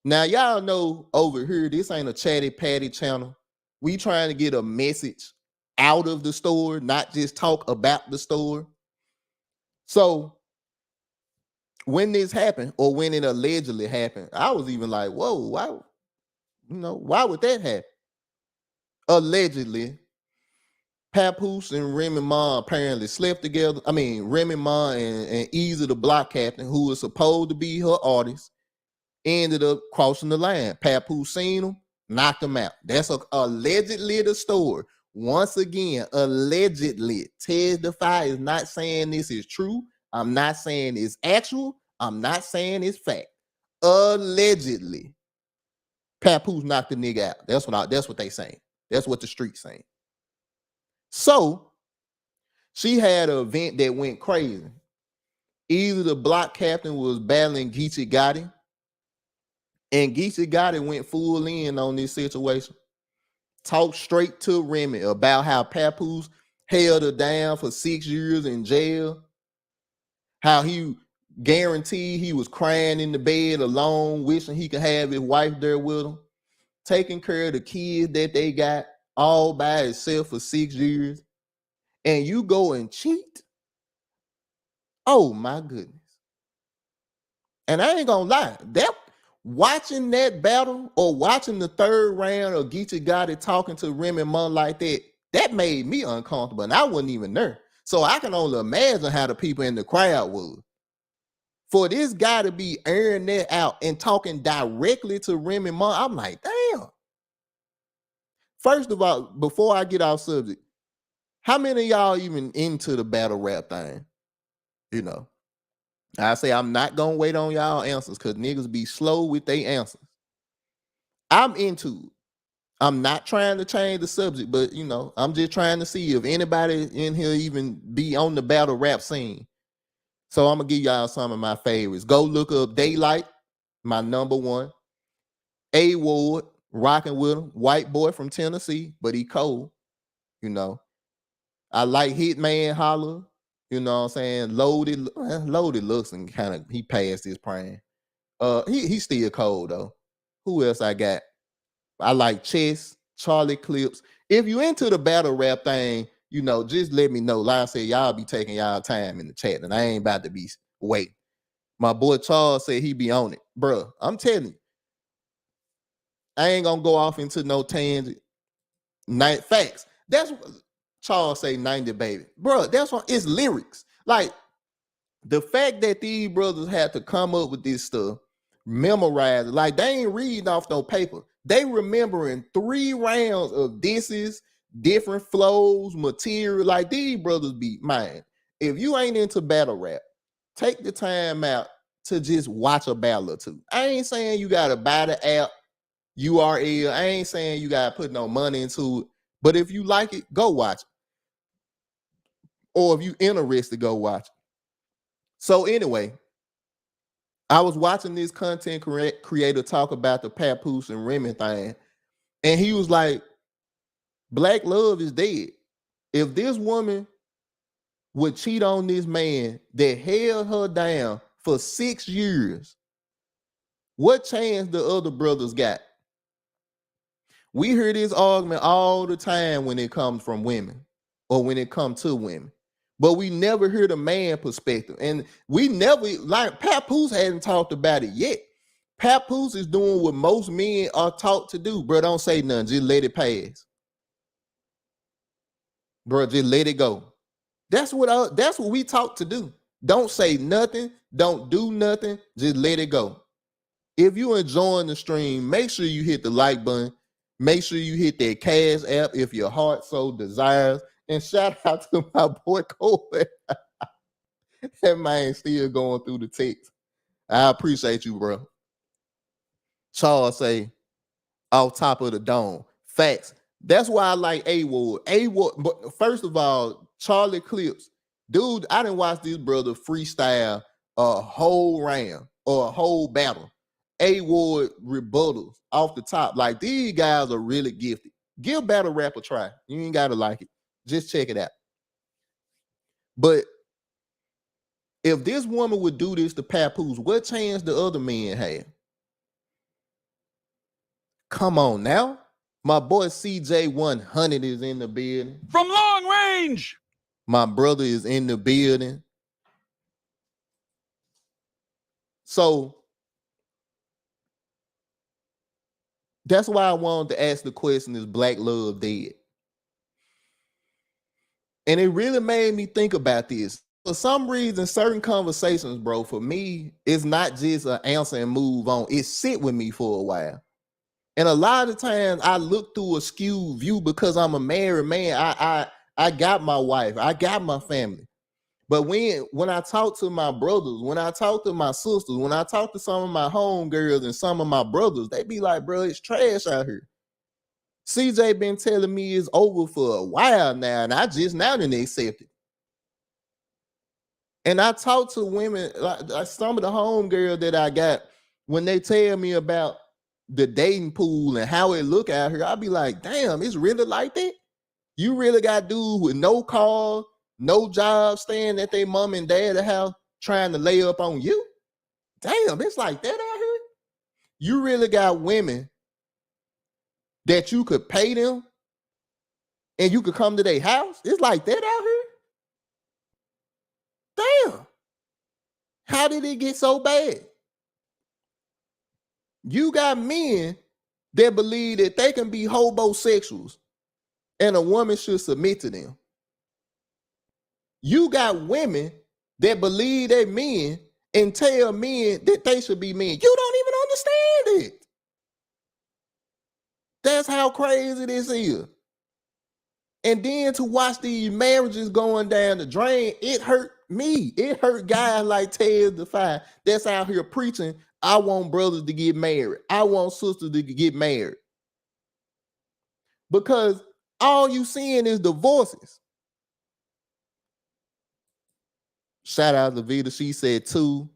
Now, y'all know over here, this ain't a chatty patty channel. We trying to get a message out of the store, not just talk about the store. So when this happened, or when it allegedly happened, I was even like, whoa, why would that happen? Allegedly, Papoose and Remy Ma apparently slept together. I mean, Remy Ma and Easy the Block Captain, who was supposed to be her artist, ended up crossing the line. Papoose seen him, knocked him out. That's allegedly the story. Once again, allegedly. Testify is not saying this is true. I'm not saying it's actual. I'm not saying it's fact. Allegedly, Papoose knocked the nigga out. That's what they saying. That's what the street's saying. So she had an event that went crazy. Either the Block Captain was battling Geechee Gotti, and Geechee Gotti went full in on this situation. Talked straight to Remy about how Papoose held her down for 6 years in jail. How he guaranteed he was crying in the bed alone, wishing he could have his wife there with him. Taking care of the kids that they got all by itself for 6 years. And you go and cheat? Oh my goodness. And I ain't gonna lie, that watching that battle or watching the third round of Geechee Gotti talking to Remy Ma like that made me uncomfortable, and I wasn't even there. So I can only imagine how the people in the crowd was. For this guy to be airing that out and talking directly to Remy Ma, I'm like, damn. First of all, before I get off subject, how many of y'all even into the battle rap thing? You know, I say I'm not gonna wait on y'all answers because niggas be slow with their answers. I'm into it. I'm not trying to change the subject, but I'm just trying to see if anybody in here even be on the battle rap scene. So I'm gonna give y'all some of my favorites. Go look up Daylight, my number one. A Ward, rocking with him, white boy from Tennessee, but he cold. I like Hitman Holler. You know what I'm saying? Loaded looks and kind of he passed his prime. He's still cold though. Who else I got? I like Chess, Charlie Clips. If you into the battle rap thing, just let me know. Like I said, y'all be taking y'all time in the chat, and I ain't about to be waiting. My boy Charles said he be on it. Bruh, I'm telling you. I ain't gonna go off into no tangent. Night facts. That's what Charles say 90, baby. Bruh, that's what it's lyrics. Like the fact that these brothers had to come up with this stuff, memorize it, like they ain't reading off no paper. They remembering 3 rounds of disses, different flows, material. Like these brothers be, man, if you ain't into battle rap, take the time out to just watch a battle or two. I ain't saying you gotta buy the app, URL. I ain't saying you gotta put no money into it. But if you like it, go watch it. Or if you interested, go watch it. So anyway, I was watching this content creator talk about the Papoose and Remy thing, and he was like, black love is dead. If this woman would cheat on this man that held her down for 6 years, what chance the other brothers got? We hear this argument all the time when it comes from women or when it comes to women. But we never hear the man perspective. And we never, like Papoose hasn't talked about it yet. Papoose is doing what most men are taught to do. Bro, don't say nothing. Just let it pass. Bro, just let it go. That's what we taught to do. Don't say nothing. Don't do nothing. Just let it go. If you enjoying the stream, make sure you hit the like button. Make sure you hit that Cash app if your heart so desires. And shout out to my boy Cole. That man still going through the text. I appreciate you, bro. Charles say, off top of the dome. Facts. That's why I like A-Ward. A-Ward, but first of all, Charlie Clips. Dude, I didn't watch this brother freestyle a whole round or a whole battle. A-Ward rebuttals off the top. Like, these guys are really gifted. Give battle rap a try. You ain't got to like it. Just check it out. But If this woman would do this to Papoose, what chance the other men have? Come on now. My boy CJ100 is in the building. From long range. My brother is in the building. So that's why I wanted to ask the question, is black love dead? And it really made me think about this. For some reason, certain conversations, bro, for me, it's not just an answer and move on. It sit with me for a while. And a lot of times I look through a skewed view because I'm a married man. I got my wife, I got my family. But when I talk to my brothers, when I talk to my sisters, when I talk to some of my homegirls and some of my brothers, they be like, bro, it's trash out here. CJ been telling me it's over for a while now, and I just now didn't accept it. And I talk to women, like some of the homegirls that I got, when they tell me about the dating pool and how it look out here, I'll be like, damn, it's really like that? You really got dudes with no car, no job, staying at their mom and dad's house trying to lay up on you? Damn, it's like that out here? You really got women that you could pay them and you could come to their house? It's like that out here? Damn. How did it get so bad? You got men that believe that they can be homosexuals and a woman should submit to them. You got women that believe they men and tell men that they should be men. You don't even understand it. That's how crazy this is. And then to watch these marriages going down the drain, it hurt me. It hurt guys like Ted Defy that's out here preaching, I want brothers to get married. I want sisters to get married. Because all you seeing is divorces. Shout out to Vita. She said 2.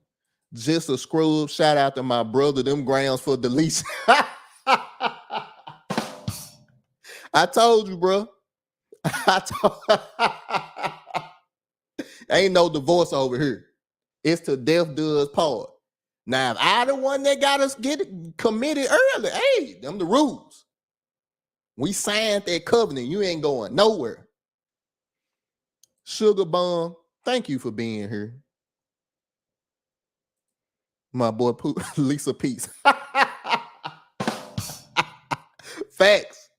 Just a scrub. Shout out to my brother. Them grounds for deletion. I told you, bro. Ain't no divorce over here. It's till death does part. Now, if I the one that got us committed early, hey, them the rules. We signed that covenant. You ain't going nowhere. Sugar Bomb, thank you for being here. My boy Lisa Peace. Facts.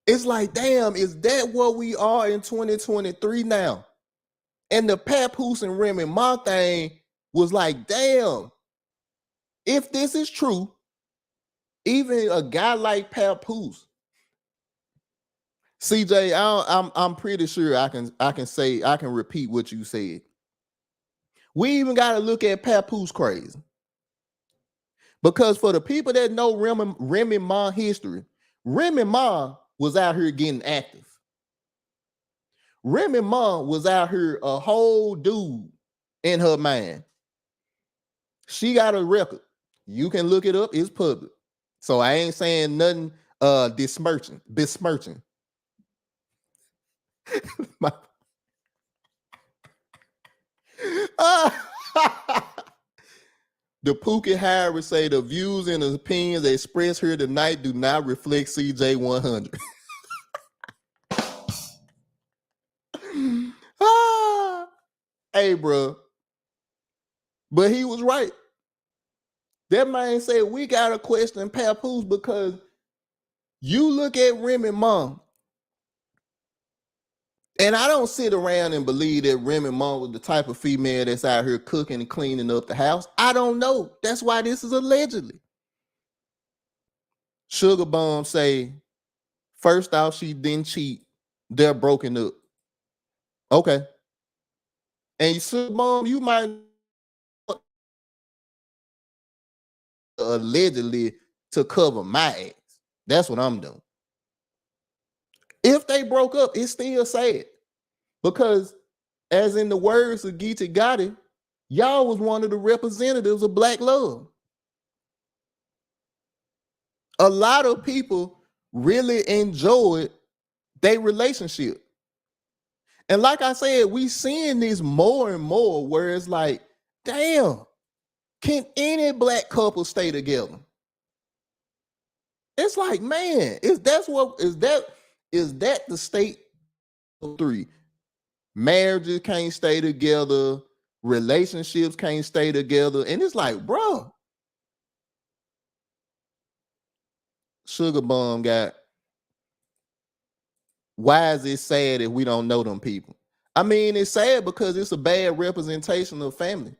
It's like, damn, is that what we are in 2023 now? And the Papoose and Remy Ma thing was like, damn, if this is true, even a guy like Papoose, CJ, I'm pretty sure I can repeat what you said. We even got to look at Papoose crazy. Because for the people that know Remy Ma history, Remy Ma was out here getting active. Remy Ma was out here a whole dude in her mind. She got a record. You can look it up. It's public. So I ain't saying nothing besmirching. The Pookie Harris say the views and opinions expressed here tonight do not reflect CJ100. Hey, bro. But he was right. That man said we got to question Papoose because you look at Remy Ma, and I don't sit around and believe that Remy Ma was the type of female that's out here cooking and cleaning up the house. I don't know. That's why this is allegedly. Sugar Bomb say, first off, she didn't cheat. They're broken up. Okay. And Sugar Bomb, you might allegedly to cover my ass. That's what I'm doing. If they broke up, it's still sad. Because as in the words of Geechee Gotti, y'all was one of the representatives of Black love. A lot of people really enjoyed their relationship. And like I said, we seeing this more and more where it's like, damn, can any black couple stay together? It's like, man, is that the state of three? Marriages can't stay together, relationships can't stay together. And it's like, bro, Sugar Bum got, why is it sad if we don't know them people? I mean, it's sad because it's a bad representation of family.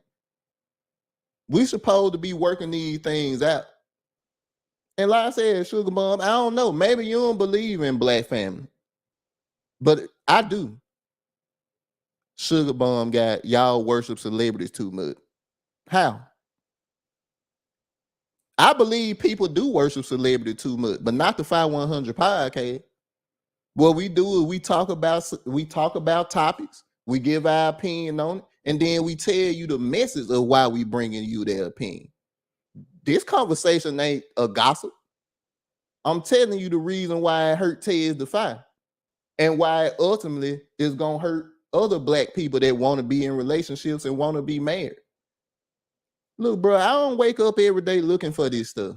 We supposed to be working these things out. And like I said, Sugar Bum, I don't know. Maybe you don't believe in black family, but I do. Sugar Bum got y'all worship celebrities too much. How? I believe people do worship celebrity too much, but not the 5100 podcast. What we do is we talk about topics, we give our opinion on it, and then we tell you the message of why we bringing you their opinion. This conversation ain't a gossip. I'm telling you the reason why it hurt Tez Defy and why it ultimately is gonna hurt other black people that want to be in relationships and want to be married. Look, bro, I don't wake up every day looking for this stuff.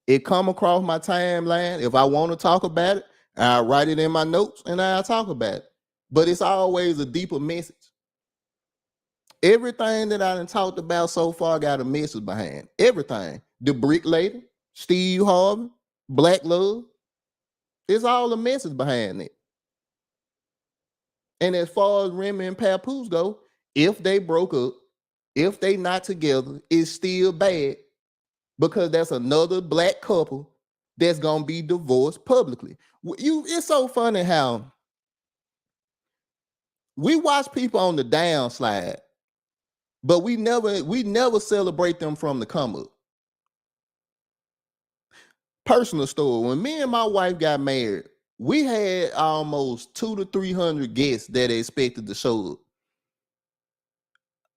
It come across my timeline. If I want to talk about it, I'll write it in my notes and I'll talk about it. But it's always a deeper message. Everything that I done talked about so far got a message behind. Everything. The Brick Lady, Steve Harvey, Black Love. It's all a message behind it. And as far as Remy and Papoose go, if they broke up, if they not together, it's still bad because that's another black couple that's gonna be divorced publicly. It's so funny how we watch people on the downslide, but we never celebrate them from the come up. Personal story: when me and my wife got married, we had almost 200 to 300 guests that expected to show up.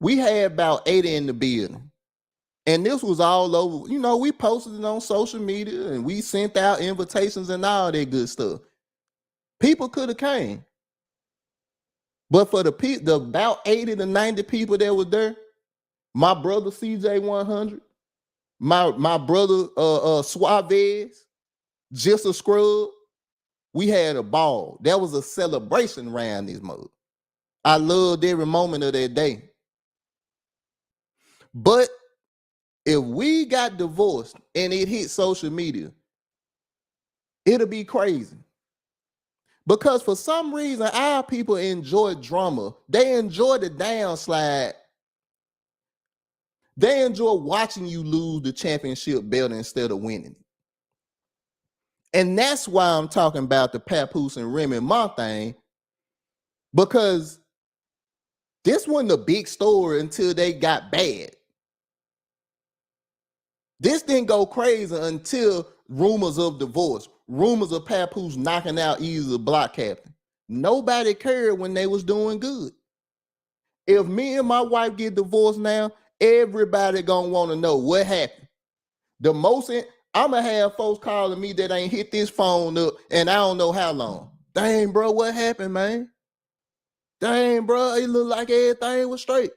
We had about 80 in the building. And this was all over, we posted it on social media and we sent out invitations and all that good stuff. People could have came. But for the about 80 to 90 people that were there, my brother CJ100, my brother Suaves, just a scrub, we had a ball. That was a celebration around this mode. I loved every moment of that day. But if we got divorced and it hit social media, it'll be crazy. Because for some reason, our people enjoy drama. They enjoy the downslide. They enjoy watching you lose the championship belt instead of winning it. And that's why I'm talking about the Papoose and Remy Ma thing, because this wasn't a big story until they got bad. This didn't go crazy until rumors of divorce, rumors of Papoose knocking out either the block captain. Nobody cared when they was doing good. If me and my wife get divorced now, everybody gonna want to know what happened. I'm gonna have folks calling me that ain't hit this phone up and I don't know how long. Dang, bro, what happened, man? Dang, bro, it looked like everything was straight.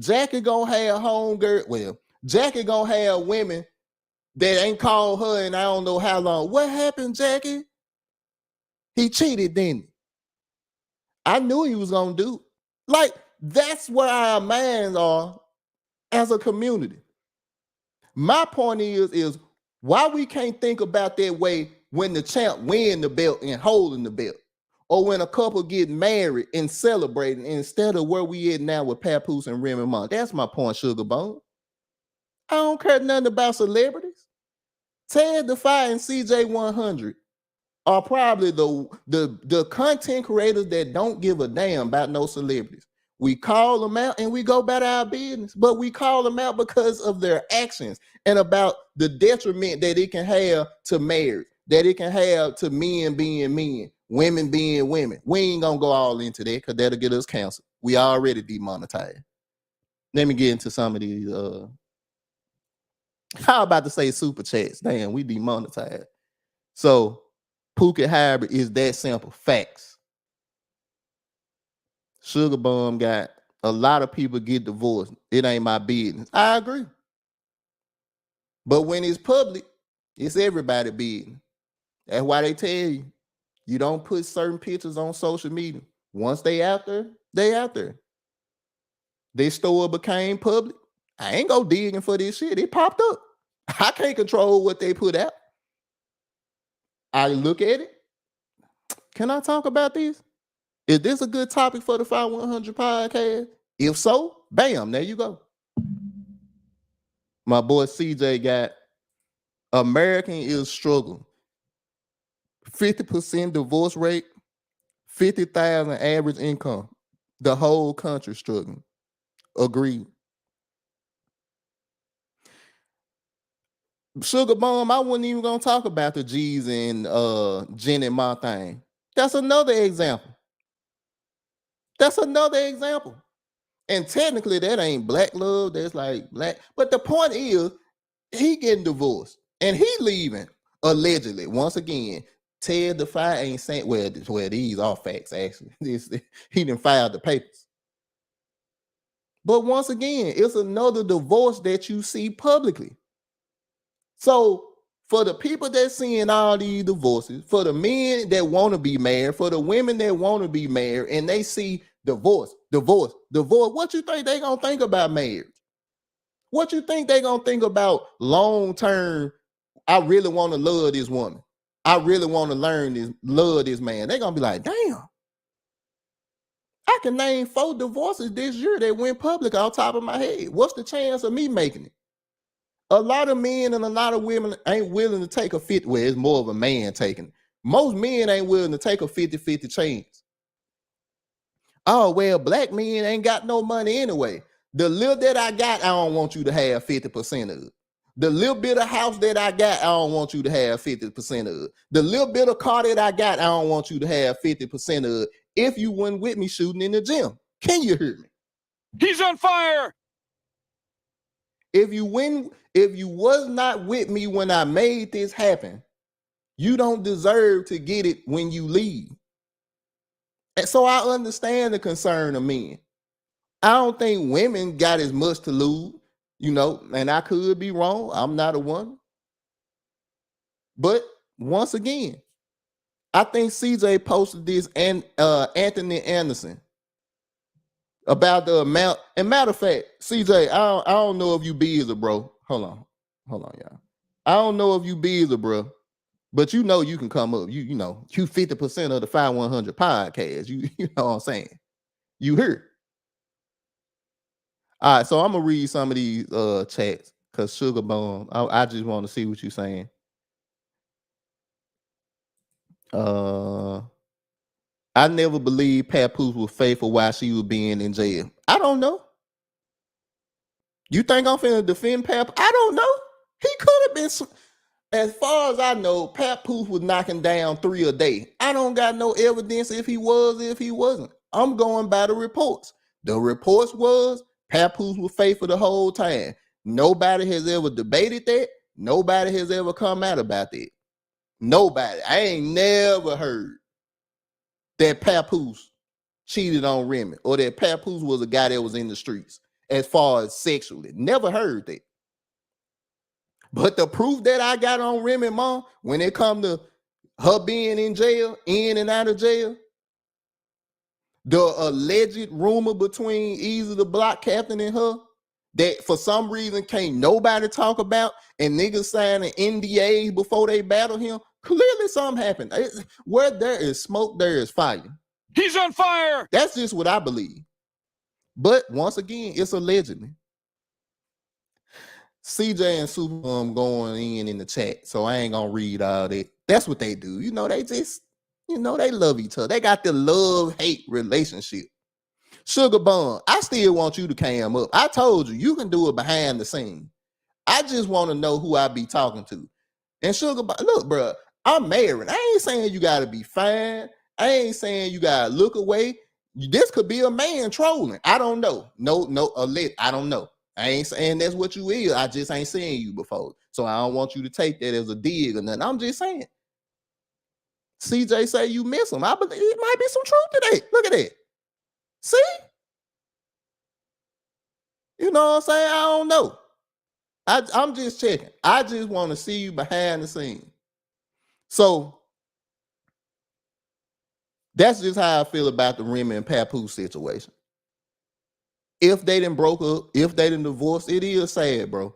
Jackie gonna have homegirl. Well, Jackie gonna have women that ain't called her and I don't know how long. What happened, Jackie? He cheated, didn't he? I knew he was gonna do. Like, that's where our minds are as a community. My point is why we can't think about that way when the champ win the belt and holding the belt, or when a couple get married and celebrating instead of where we at now with Papoose and Remy Ma. That's my point, Sugar Bone. I don't care nothing about celebrities. Tez Defy and CJ100 are probably the content creators that don't give a damn about no celebrities. We call them out and we go about our business, but we call them out because of their actions and about the detriment that it can have to marriage, that it can have to men being men, women being women. We ain't gonna go all into that because that'll get us canceled. We already demonetized. Let me get into some of these. How about to say super chats? Damn, we demonetized. So Phuket Hybrid is that simple. Facts. Sugar Bum got a lot of people get divorced. It ain't my business. I agree. But when it's public, it's everybody business. That's why they tell you, you don't put certain pictures on social media. Once they out there, they out there. Their store became public. I ain't go digging for this shit. It popped up. I can't control what they put out. I look at it. Can I talk about this? Is this a good topic for the 5100 podcast? If so, bam, there you go. My boy CJ got American is struggling. 50% divorce rate, 50,000 average income. The whole country struggling. Agreed. Sugar Bum, I wasn't even gonna talk about the G's and Jen and my thing. That's another example. And technically, that ain't black love. That's like black. But the point is, he getting divorced and he leaving allegedly. Once again, Ted Defy ain't saying well these are facts actually. He didn't file the papers. But once again, it's another divorce that you see publicly. So for the people that seeing all these divorces, for the men that want to be married, for the women that want to be married, and they see divorce, what you think they gonna think about marriage? What you think they gonna think about long term? I really want to love this woman. I really want to love this man. They gonna be like, damn. I can name 4 divorces this year that went public off top of my head. What's the chance of me making it? A lot of men and a lot of women ain't willing to take a 50. Well, it's more of a man taking it. Most men ain't willing to take a 50-50 chance. Oh, well, black men ain't got no money anyway. The little that I got, I don't want you to have 50% of it. The little bit of house that I got, I don't want you to have 50% of it. The little bit of car that I got, I don't want you to have 50% of it. If you went with me shooting in the gym, can you hear me? He's on fire. If you was not with me when I made this happen, you don't deserve to get it when you leave. And so I understand the concern of men. I don't think women got as much to lose, and I could be wrong. I'm not a woman. But once again, I think CJ posted this and Anthony Anderson about the amount. And matter of fact, CJ, I don't know if you busy, bro. Hold on, y'all. I don't know if you busy, bro, but you can come up. You 50% of the 5100 podcast. You know what I'm saying? You hear? All right, so I'm gonna read some of these chats because Sugar Bum. I just want to see what you're saying. I never believed Papoose was faithful while she was being in jail. I don't know. You think I'm finna defend Papoose? I don't know. He could have been. As far as I know, Papoose was knocking down 3 a day. I don't got no evidence if he was, if he wasn't. I'm going by the reports. The reports was Papoose was faithful the whole time. Nobody has ever debated that. Nobody has ever come out about that. Nobody. I ain't never heard that Papoose cheated on Remy or that Papoose was a guy that was in the streets as far as sexually. Never heard that. But the proof that I got on Remy Ma, when it come to her being in jail, in and out of jail, the alleged rumor between Easy the Block Captain and her, that for some reason can't nobody talk about, and niggas signing NDAs before they battle him, clearly something happened. Where there is smoke, there is fire. He's on fire. That's just what I believe. But once again, it's allegedly. CJ and Super going in the chat, so I ain't gonna read all that. That's what they do. They just, they love each other. They got the love-hate relationship. Sugar Bum, I still want you to cam up. I told you can do it behind the scene. I just want to know who I be talking to. And Sugar Bum, look, bro, I'm married. I ain't saying you gotta be fine. I ain't saying you gotta look away. This could be a man trolling. I don't know. I don't know. I ain't saying that's what you is. I just ain't seen you before. So I don't want you to take that as a dig or nothing. I'm just saying. CJ say you miss him. I believe it might be some truth to that. Look at that. See? You know what I'm saying? I don't know. I'm just checking. I just want to see you behind the scenes. So that's just how I feel about the Remy and Papoose situation. If they didn't broke up, if they didn't divorce, it is sad, bro.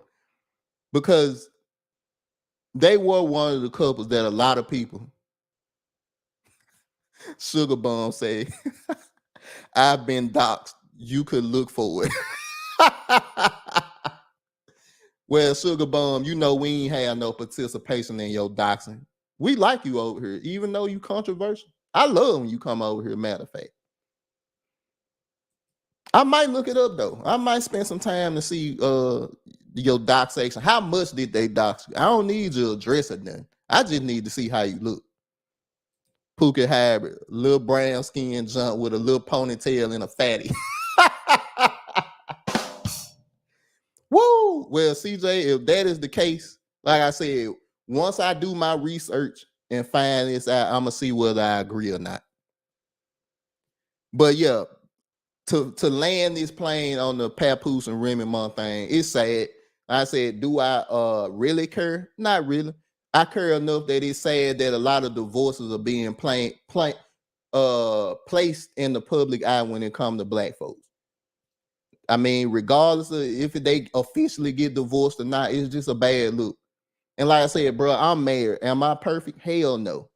Because they were one of the couples that a lot of people, Sugar Bum say, I've been doxxed. You could look for it. Well, Sugar Bum, you know we ain't have no participation in your doxing. We like you over here, even though you controversial. I love when you come over here, matter of fact. I might look it up though. I might spend some time to see your doxation. How much did they dox you? I don't need your address or nothing. I just need to see how you look. Pookie Hybrid, little brown skin junk with a little ponytail and a fatty. Woo! Well, CJ, if that is the case, like I said, once I do my research and find this out, I'm gonna see whether I agree or not. But yeah, to land this plane on the Papoose and Remy Ma thing, it's sad. I said, do I really care? Not really. I care enough that it's sad that a lot of divorces are being placed in the public eye when it comes to black folks. I mean, regardless of if they officially get divorced or not, it's just a bad look. And like I said, bro, I'm married. Am I perfect? Hell no.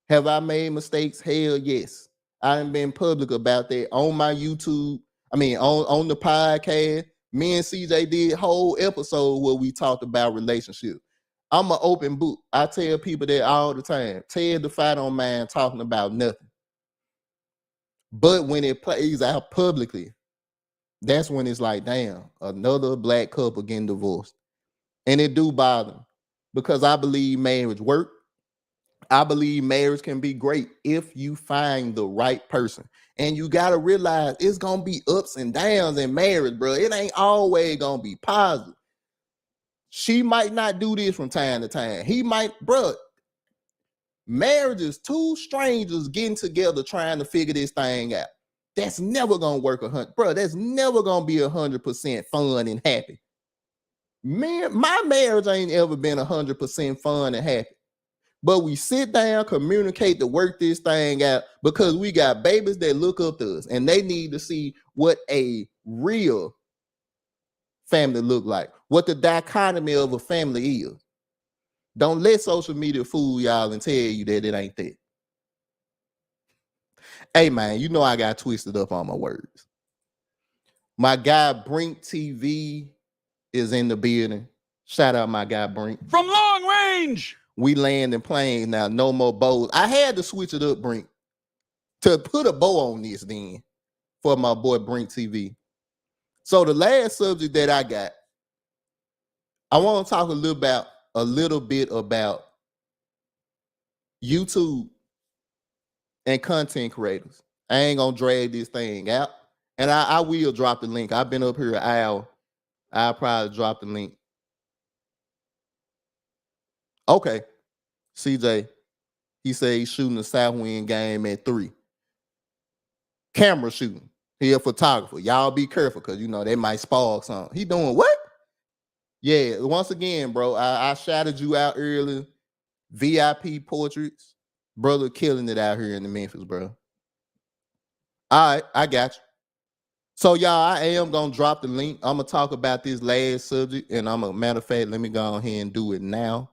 Have I made mistakes? Hell yes. I haven't been public about that on my YouTube. I mean, on the podcast. Me and CJ did whole episode where we talked about relationships. I'm an open book. I tell people that all the time. Ted the Fight on Man talking about nothing. But when it plays out publicly, that's when it's like, damn, another black couple getting divorced. And it do bother me because I believe marriage work. I believe marriage can be great if you find the right person. And you got to realize it's going to be ups and downs in marriage, bro. It ain't always going to be positive. She might not do this from time to time. He might, bro. Marriage is two strangers getting together trying to figure this thing out. That's never going to work 100%. Bro, that's never going to be 100% fun and happy. Man, my marriage ain't ever been 100% fun and happy. But we sit down, communicate to work this thing out because we got babies that look up to us and they need to see what a real family look like, what the dichotomy of a family is. Don't let social media fool y'all and tell you that it ain't that. Hey, man, you know I got twisted up on my words. My guy Brink TV is in the building. Shout out my guy Brink. From long range. We landing planes now. No more bows. I had to switch it up, Brink, to put a bow on this then for my boy Brink TV. So the last subject that I got, I want to talk a little bit about YouTube and content creators. I ain't gonna drag this thing out, and I will drop the link. I've been up here an hour. I'll probably drop the link. Okay, CJ, he said he's shooting the Southwind game at 3. Camera shooting. He a photographer. Y'all be careful because you know they might spark something. He doing what? Yeah, once again, bro, I shouted you out earlier. VIP portraits. Brother killing it out here in the Memphis, bro. All right, I got you. So, y'all, I am going to drop the link. I'm going to talk about this last subject, and matter of fact, let me go ahead and do it now.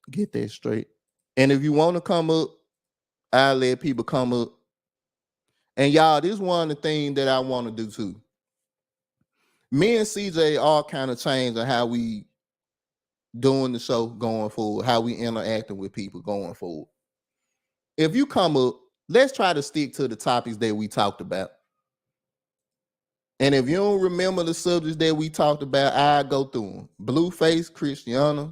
Get that straight. And if you want to come up, I'll let people come up. And, y'all, this is one of the things that I want to do, too. Me and CJ all kind of changing how we doing the show going forward, how we interacting with people going forward. If you come up, let's try to stick to the topics that we talked about. And if you don't remember the subjects that we talked about, I'll go through them. Blueface, Christiana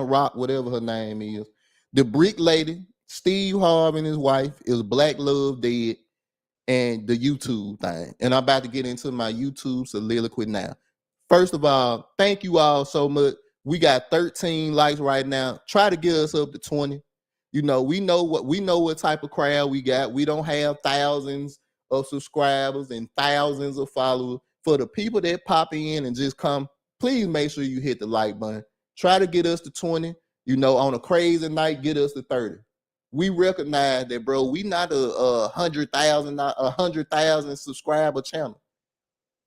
Rock, whatever her name is. The Brick Lady, Steve Harvey and his wife, is Black Love Dead, and the YouTube thing. And I'm about to get into my YouTube soliloquy now. First of all, thank you all so much. We got 13 likes right now. Try to get us up to 20. You know, we know what type of crowd we got. We don't have thousands of subscribers and thousands of followers. For the people that pop in and just come, please make sure you hit the like button. Try to get us to 20. You know, on a crazy night, get us to 30. We recognize that, bro. We not a 100,000 subscriber channel.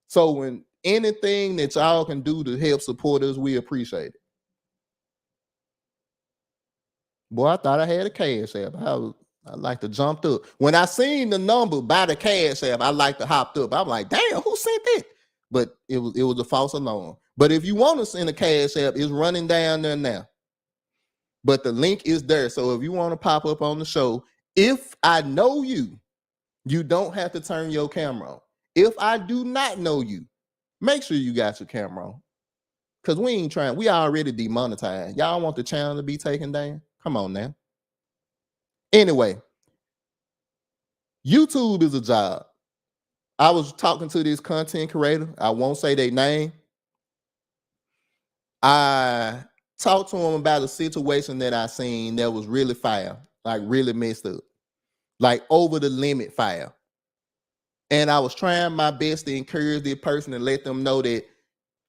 So when anything that y'all can do to help support us, we appreciate it. Boy, I thought I had a cash app. I like to jump up. When I seen the number by the cash app, I like to hop up. I'm like, damn, who sent that? But it was a false alarm. But if you want to send a cash app, it's running down there now. But the link is there. So if you want to pop up on the show, if I know you, you don't have to turn your camera on. If I do not know you, make sure you got your camera on. Because we ain't trying, we already demonetized. Y'all want the channel to be taken down? Come on now. Anyway, YouTube is a job. I was talking to this content creator. I won't say their name. I talked to him about a situation that I seen that was really foul, like really messed up, like over the limit foul. And I was trying my best to encourage this person and let them know that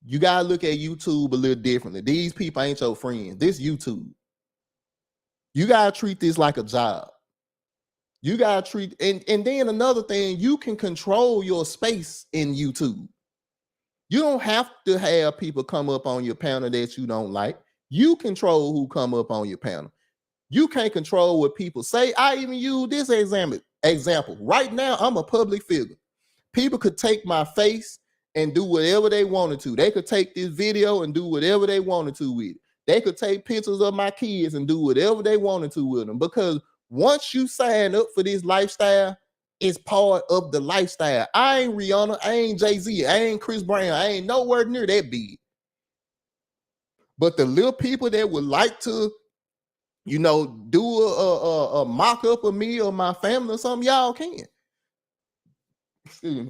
you gotta look at YouTube a little differently. These people ain't your friends. This YouTube. You gotta treat this like a job. You gotta treat, and then another thing, you can control your space in YouTube. You don't have to have people come up on your panel that you don't like. You control who come up on your panel. You can't control what people say. I even use this example. Right now, I'm a public figure. People could take my face and do whatever they wanted to. They could take this video and do whatever they wanted to with it. They could take pictures of my kids and do whatever they wanted to with them. Because once you sign up for this lifestyle, it's part of the lifestyle. I ain't Rihanna. I ain't Jay-Z. I ain't Chris Brown. I ain't nowhere near that big. But the little people that would like to, you know, do a mock-up of me or my family or something, y'all can.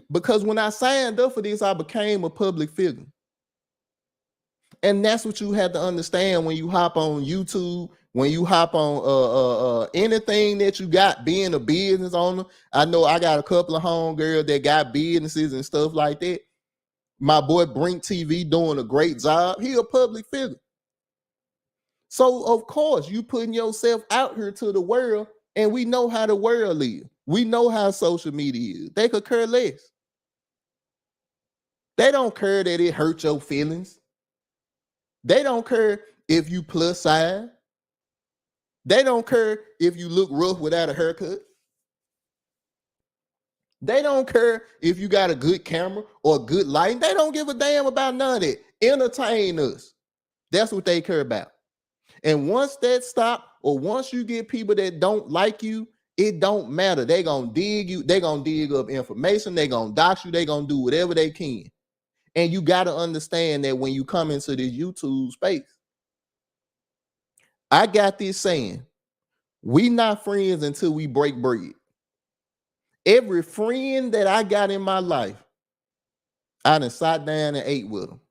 Because when I signed up for this, I became a public figure. And that's what you have to understand when you hop on YouTube, when you hop on anything that you got, being a business owner. I know I got a couple of homegirls that got businesses and stuff like that. My boy Brink TV doing a great job. He a public figure. So of course you putting yourself out here to the world, and we know how the world live. We know how social media is. They could care less. They don't care that it hurt your feelings. They don't care if you plus size. They don't care if you look rough without a haircut. They don't care if you got a good camera or good lighting. They don't give a damn about none of that. Entertain us. That's what they care about. And once that stop, or once you get people that don't like you, it don't matter. They gonna dig you. They gonna dig up information. They gonna dox you. They gonna do whatever they can. And you got to understand that when you come into this YouTube space, I got this saying, we not friends until we break bread. Every friend that I got in my life, I done sat down and ate with them.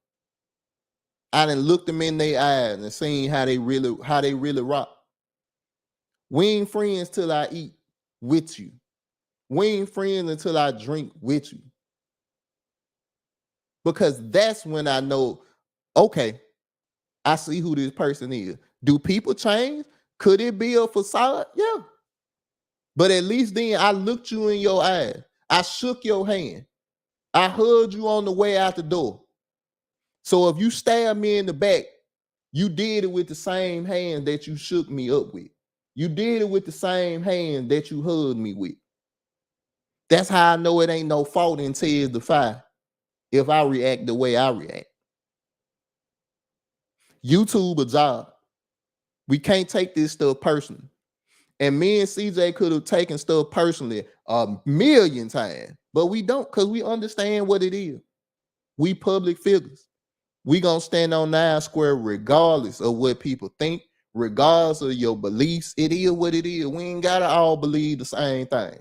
I done looked them in their eyes and seen how they really rock. We ain't friends till I eat with you. We ain't friends until I drink with you. Because that's when I know, okay, I see who this person is. Do people change? Could it be a facade? Yeah. But at least then I looked you in your eyes. I shook your hand. I hugged you on the way out the door. So if you stab me in the back, you did it with the same hand that you shook me up with. You did it with the same hand that you hugged me with. That's how I know it ain't no fault in Tears the Fire if I react the way I react. YouTube a job. We can't take this stuff personally. And me and CJ could have taken stuff personally a million times, but we don't, because we understand what it is. We public figures. We gonna stand on 9 square regardless of what people think, regardless of your beliefs. It is what it is. We ain't gotta all believe the same thing.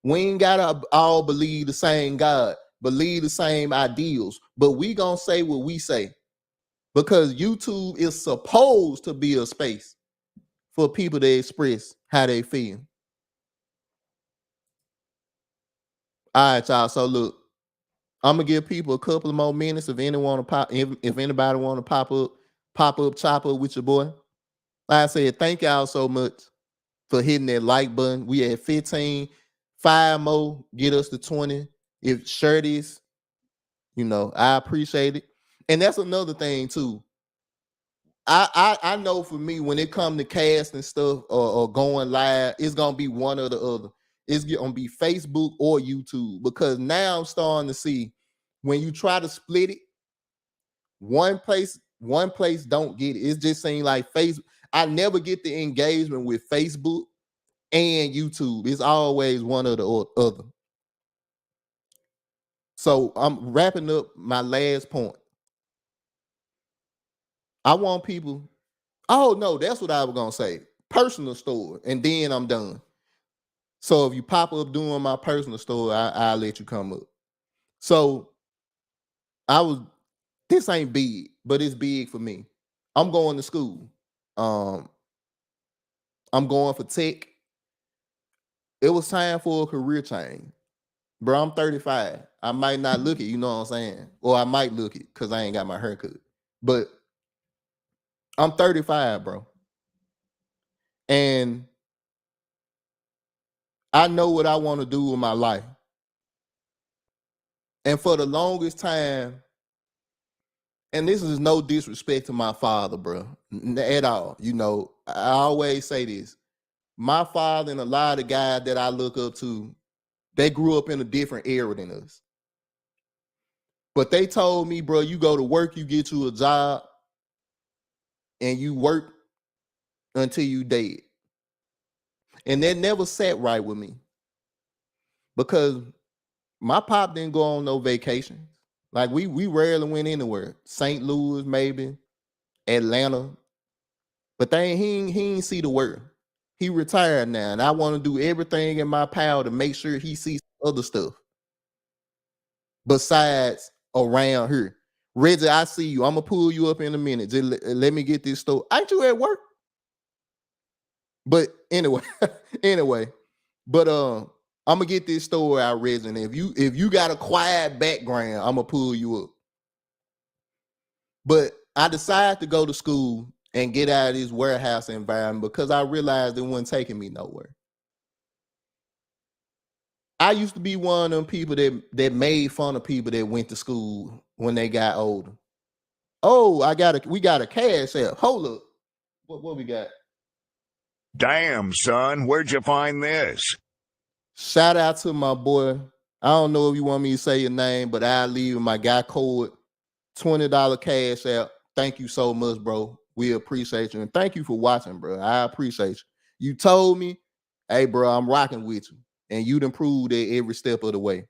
We ain't gotta all believe the same God, believe the same ideals, but we gonna say what we say, because YouTube is supposed to be a space for people to express how they feel. All right, y'all. So look, I'm gonna give people a couple of more minutes if anyone to pop, if anybody want to pop up, chop up with your boy. Like I said, thank y'all so much for hitting that like button. We at 15, 5 more, get us to 20. If share this, I appreciate it. And that's another thing too. I know for me, when it comes to casting stuff or going live, it's gonna be one or the other. It's gonna be Facebook or YouTube, because now I'm starting to see when you try to split it, one place don't get it. It's just saying like Facebook. I never get the engagement with Facebook and YouTube. It's always one or the other. So I'm wrapping up my last point. I want people. Oh no, that's what I was gonna say. Personal story, and then I'm done. So if you pop up doing my personal story, I'll let you come up. So this ain't big, but it's big for me. I'm going to school. I'm going for tech. It was time for a career change. Bro, I'm 35. I might not look it, you know what I'm saying? Or I might look it because I ain't got my haircut. But I'm 35, bro. And I know what I want to do with my life. And for the longest time, and this is no disrespect to my father, bro, at all. I always say this. My father and a lot of the guys that I look up to, they grew up in a different era than us. But they told me, bro, you go to work, you get you a job, and you work until you dead. And that never sat right with me, because my pop didn't go on no vacations. Like we rarely went anywhere. St. Louis, maybe, Atlanta. But he ain't see the world. He retired now, and I want to do everything in my power to make sure he sees other stuff besides around here. Reggie, I see you. I'm gonna pull you up in a minute. Just let me get this story. Ain't you at work? But anyway, but I'm gonna get this story out, Reggie. And if you got a quiet background, I'm gonna pull you up. But I decided to go to school and get out of this warehouse environment because I realized it wasn't taking me nowhere. I used to be one of them people that made fun of people that went to school when they got older. Oh, we got a cash app. Hold up. What we got? Damn, son, where'd you find this? Shout out to my boy. I don't know if you want me to say your name, but I'll leave my guy code, $20 cash app. Thank you so much, bro. We appreciate you. And thank you for watching, bro. I appreciate you. You told me, hey, bro, I'm rocking with you. And you done proved it every step of the way.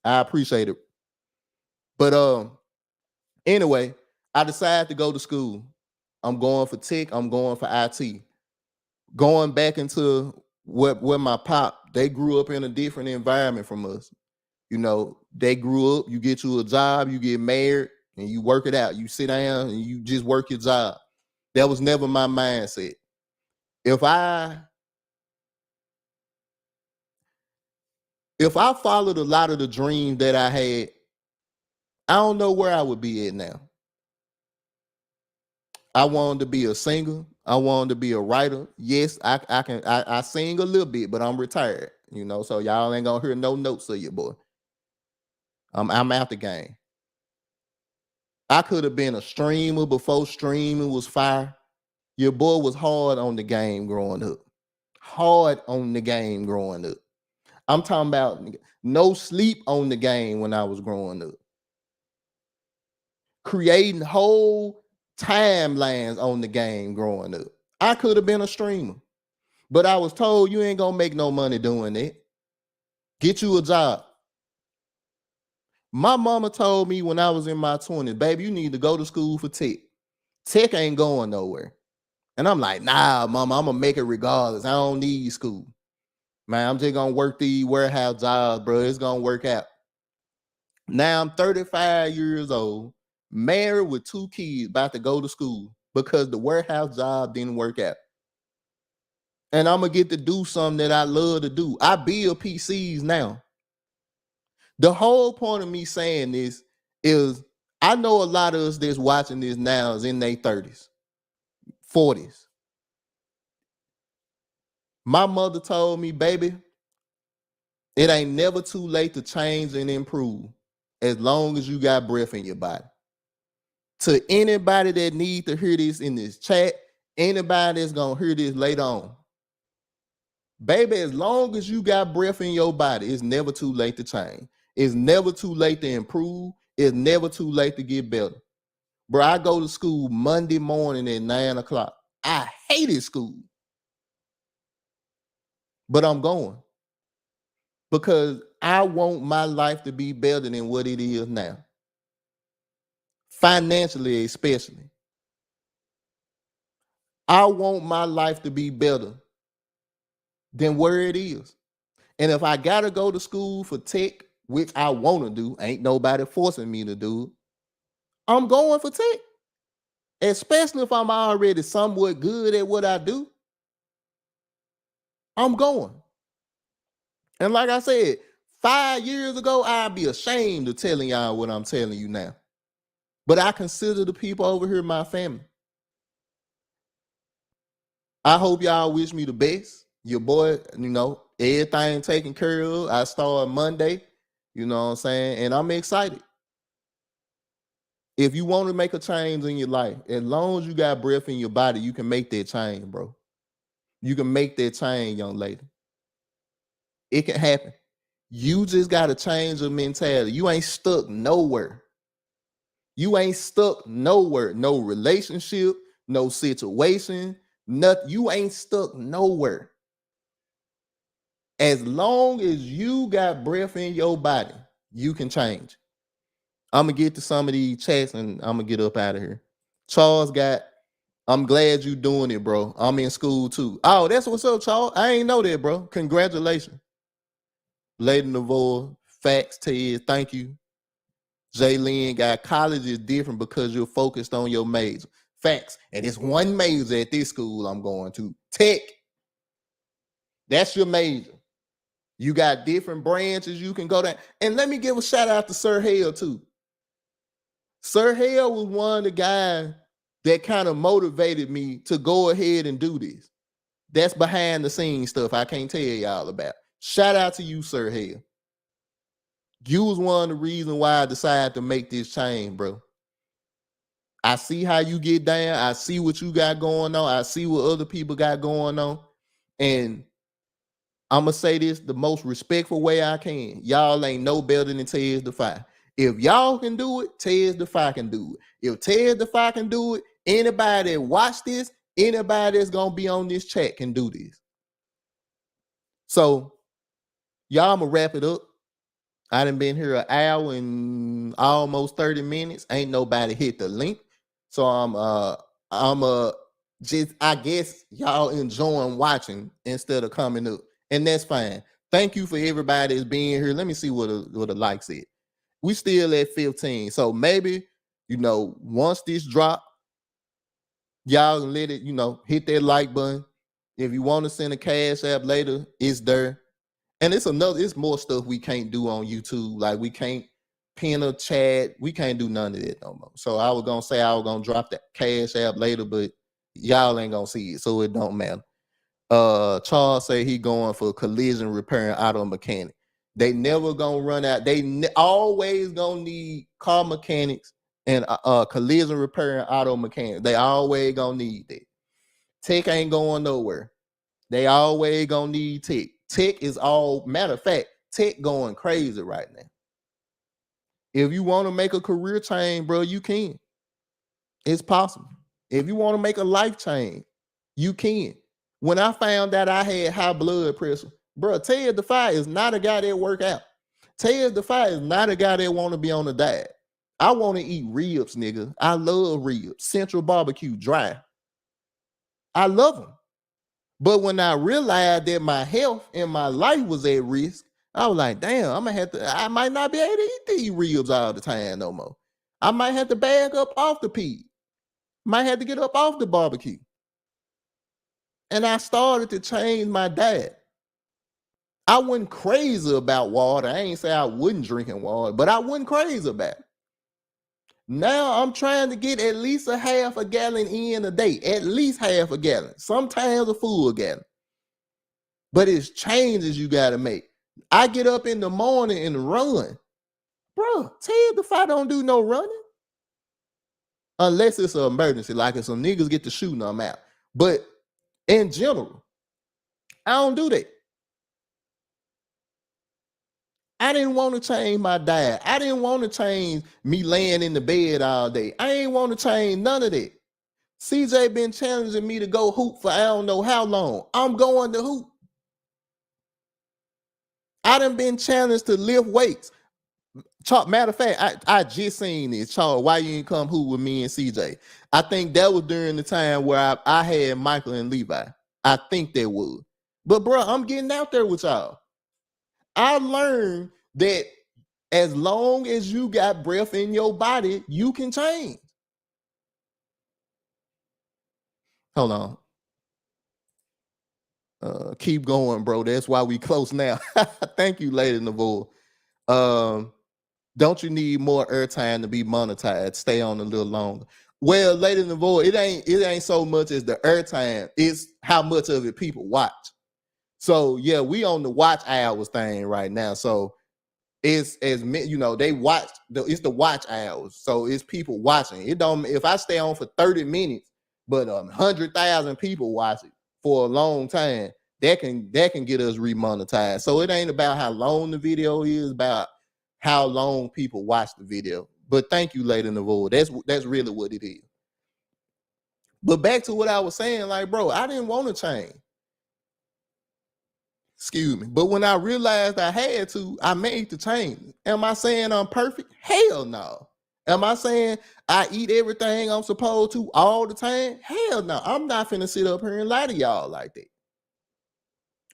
I appreciate it. But anyway, I decided to go to school. I'm going for tech. I'm going for IT. Going back into where my pop, they grew up in a different environment from us. They grew up, you get you a job, you get married, and you work it out. You sit down and you just work your job. That was never my mindset. If I followed a lot of the dreams that I had, I don't know where I would be at now. I wanted to be a singer. I wanted to be a writer. Yes, I sing a little bit, but I'm retired, so y'all ain't gonna hear no notes of your boy. I'm out the game. I could have been a streamer before streaming was fire. Your boy was hard on the game growing up. Hard on the game growing up. I'm talking about no sleep on the game when I was growing up. Creating whole timelines on the game growing up. I could have been a streamer, but I was told you ain't gonna make no money doing that. Get you a job. My mama told me when I was in my 20s, baby, you need to go to school for tech. Tech ain't going nowhere. And I'm like, nah, mama, I'm gonna make it regardless. I don't need school. Man, I'm just gonna work these warehouse jobs, bro. It's gonna work out. Now I'm 35 years old, married with 2 kids, about to go to school because the warehouse job didn't work out. And I'm gonna get to do something that I love to do. I build PCs now. The whole point of me saying this is I know a lot of us that's watching this now is in their 30s, 40s. My mother told me, baby, it ain't never too late to change and improve as long as you got breath in your body. To anybody that need to hear this in this chat, anybody that's gonna hear this later on, baby, as long as you got breath in your body, it's never too late to change. It's never too late to improve. It's never too late to get better. Bro, I go to school Monday morning at 9 o'clock. I hated school. But I'm going because I want my life to be better than what it is now. Financially, especially. I want my life to be better than where it is. And if I gotta go to school for tech, which I want to do, ain't nobody forcing me to do it, I'm going for tech. Especially if I'm already somewhat good at what I do, I'm going. And like I said, 5 years ago, I'd be ashamed of telling y'all what I'm telling you now. But I consider the people over here my family. I hope y'all wish me the best. Your boy, everything taken care of. I start Monday, you know what I'm saying? And I'm excited. If you want to make a change in your life, as long as you got breath in your body, you can make that change, bro. You can make that change, young lady. It can happen. You just got to change your mentality. You ain't stuck nowhere. You ain't stuck nowhere. No relationship, no situation, nothing. You ain't stuck nowhere. As long as you got breath in your body, you can change. I'm going to get to some of these chats and I'm going to get up out of here. Charles I'm glad you doing it, bro. I'm in school too. Oh, that's what's up, Charles. I ain't know that, bro. Congratulations. Lady Navoa, facts, Ted, thank you. Jaylene got college is different because you're focused on your major. Facts. And it's one major at this school I'm going to. Tech. That's your major. You got different branches you can go down. And let me give a shout out to Sir Hale too. Sir Hale was one of the guys that kind of motivated me to go ahead and do this. That's behind the scenes stuff I can't tell y'all about. Shout out to you, Sir Hale. You was one of the reasons why I decided to make this change, bro. I see how you get down. I see what you got going on. I see what other people got going on. And I'm going to say this the most respectful way I can. Y'all ain't no better than Tez Defy. If y'all can do it, Tez Defy can do it. If Tez Defy can do it, anybody that watch this, anybody that's going to be on this chat can do this. So, y'all, I'm going to wrap it up. I done been here an hour and almost 30 minutes. Ain't nobody hit the link. So I'm just, I guess y'all enjoying watching instead of coming up. And that's fine. Thank you for everybody that's being here. Let me see what the like said. We still at 15. So maybe, once this drop, y'all can let it, hit that like button. If you want to send a cash app later, it's there. And it's more stuff we can't do on YouTube. Like we can't pin a chat. We can't do none of that no more. So I was going to say I was going to drop the cash app later, but y'all ain't going to see it. So it don't matter. Charles say he going for collision repair and auto mechanic. They never going to run out. They always going to need car mechanics and collision repair and auto mechanics. They always going to need that. Tech ain't going nowhere. They always going to need tech. Tech is matter of fact, tech going crazy right now. If you want to make a career change, bro, you can. It's possible. If you want to make a life change, you can. When I found out I had high blood pressure, bro, Tez Defy is not a guy that work out. Tez Defy is not a guy that want to be on a diet. I want to eat ribs, nigga. I love ribs. Central Barbecue, dry. I love them. But when I realized that my health and my life was at risk, I was like, damn, I might not be able to eat these ribs all the time no more. I might have to bag up off the pig. Might have to get up off the barbecue. and I started to change my diet. I wasn't crazy about water. I ain't say I wouldn't drinking water, but I wasn't crazy about it. Now I'm trying to get at least a half a gallon in a day, at least half a gallon, sometimes a full gallon. But it's changes you got to make. I get up in the morning and run. Bro, tell if I don't do no running. Unless it's an emergency, like if some niggas get to shooting, I'm out. But in general, I don't do that. I didn't want to change my diet. I didn't want to change me laying in the bed all day. I ain't want to change none of that. CJ been challenging me to go hoop for I don't know how long. I'm going to hoop. I done been challenged to lift weights. Matter of fact, I just seen this. Charles, why you ain't come hoop with me and CJ? I think that was during the time where I had Michael and Levi. I think that was. But bro, I'm getting out there with y'all. I learned that as long as you got breath in your body, you can change. Hold on. Keep going, bro. That's why we close now. Thank you, Lady Navor. Don't you need more airtime to be monetized? Stay on a little longer. Well, Lady Navor, it ain't so much as the airtime, it's how much of it people watch. So yeah, we on the watch hours thing right now. So it's as they watch it's the watch hours. So it's people watching. It don't if I stay on for 30 minutes, but 100,000 people watch it for a long time, that can get us remonetized. So it ain't about how long the video is, about how long people watch the video. But thank you, Lady Navor. That's really what it is. But back to what I was saying, like, bro, I didn't want to change. Excuse me. But when I realized I had to, I made the change. Am I saying I'm perfect? Hell no. Am I saying I eat everything I'm supposed to all the time? Hell no. I'm not finna sit up here and lie to y'all like that.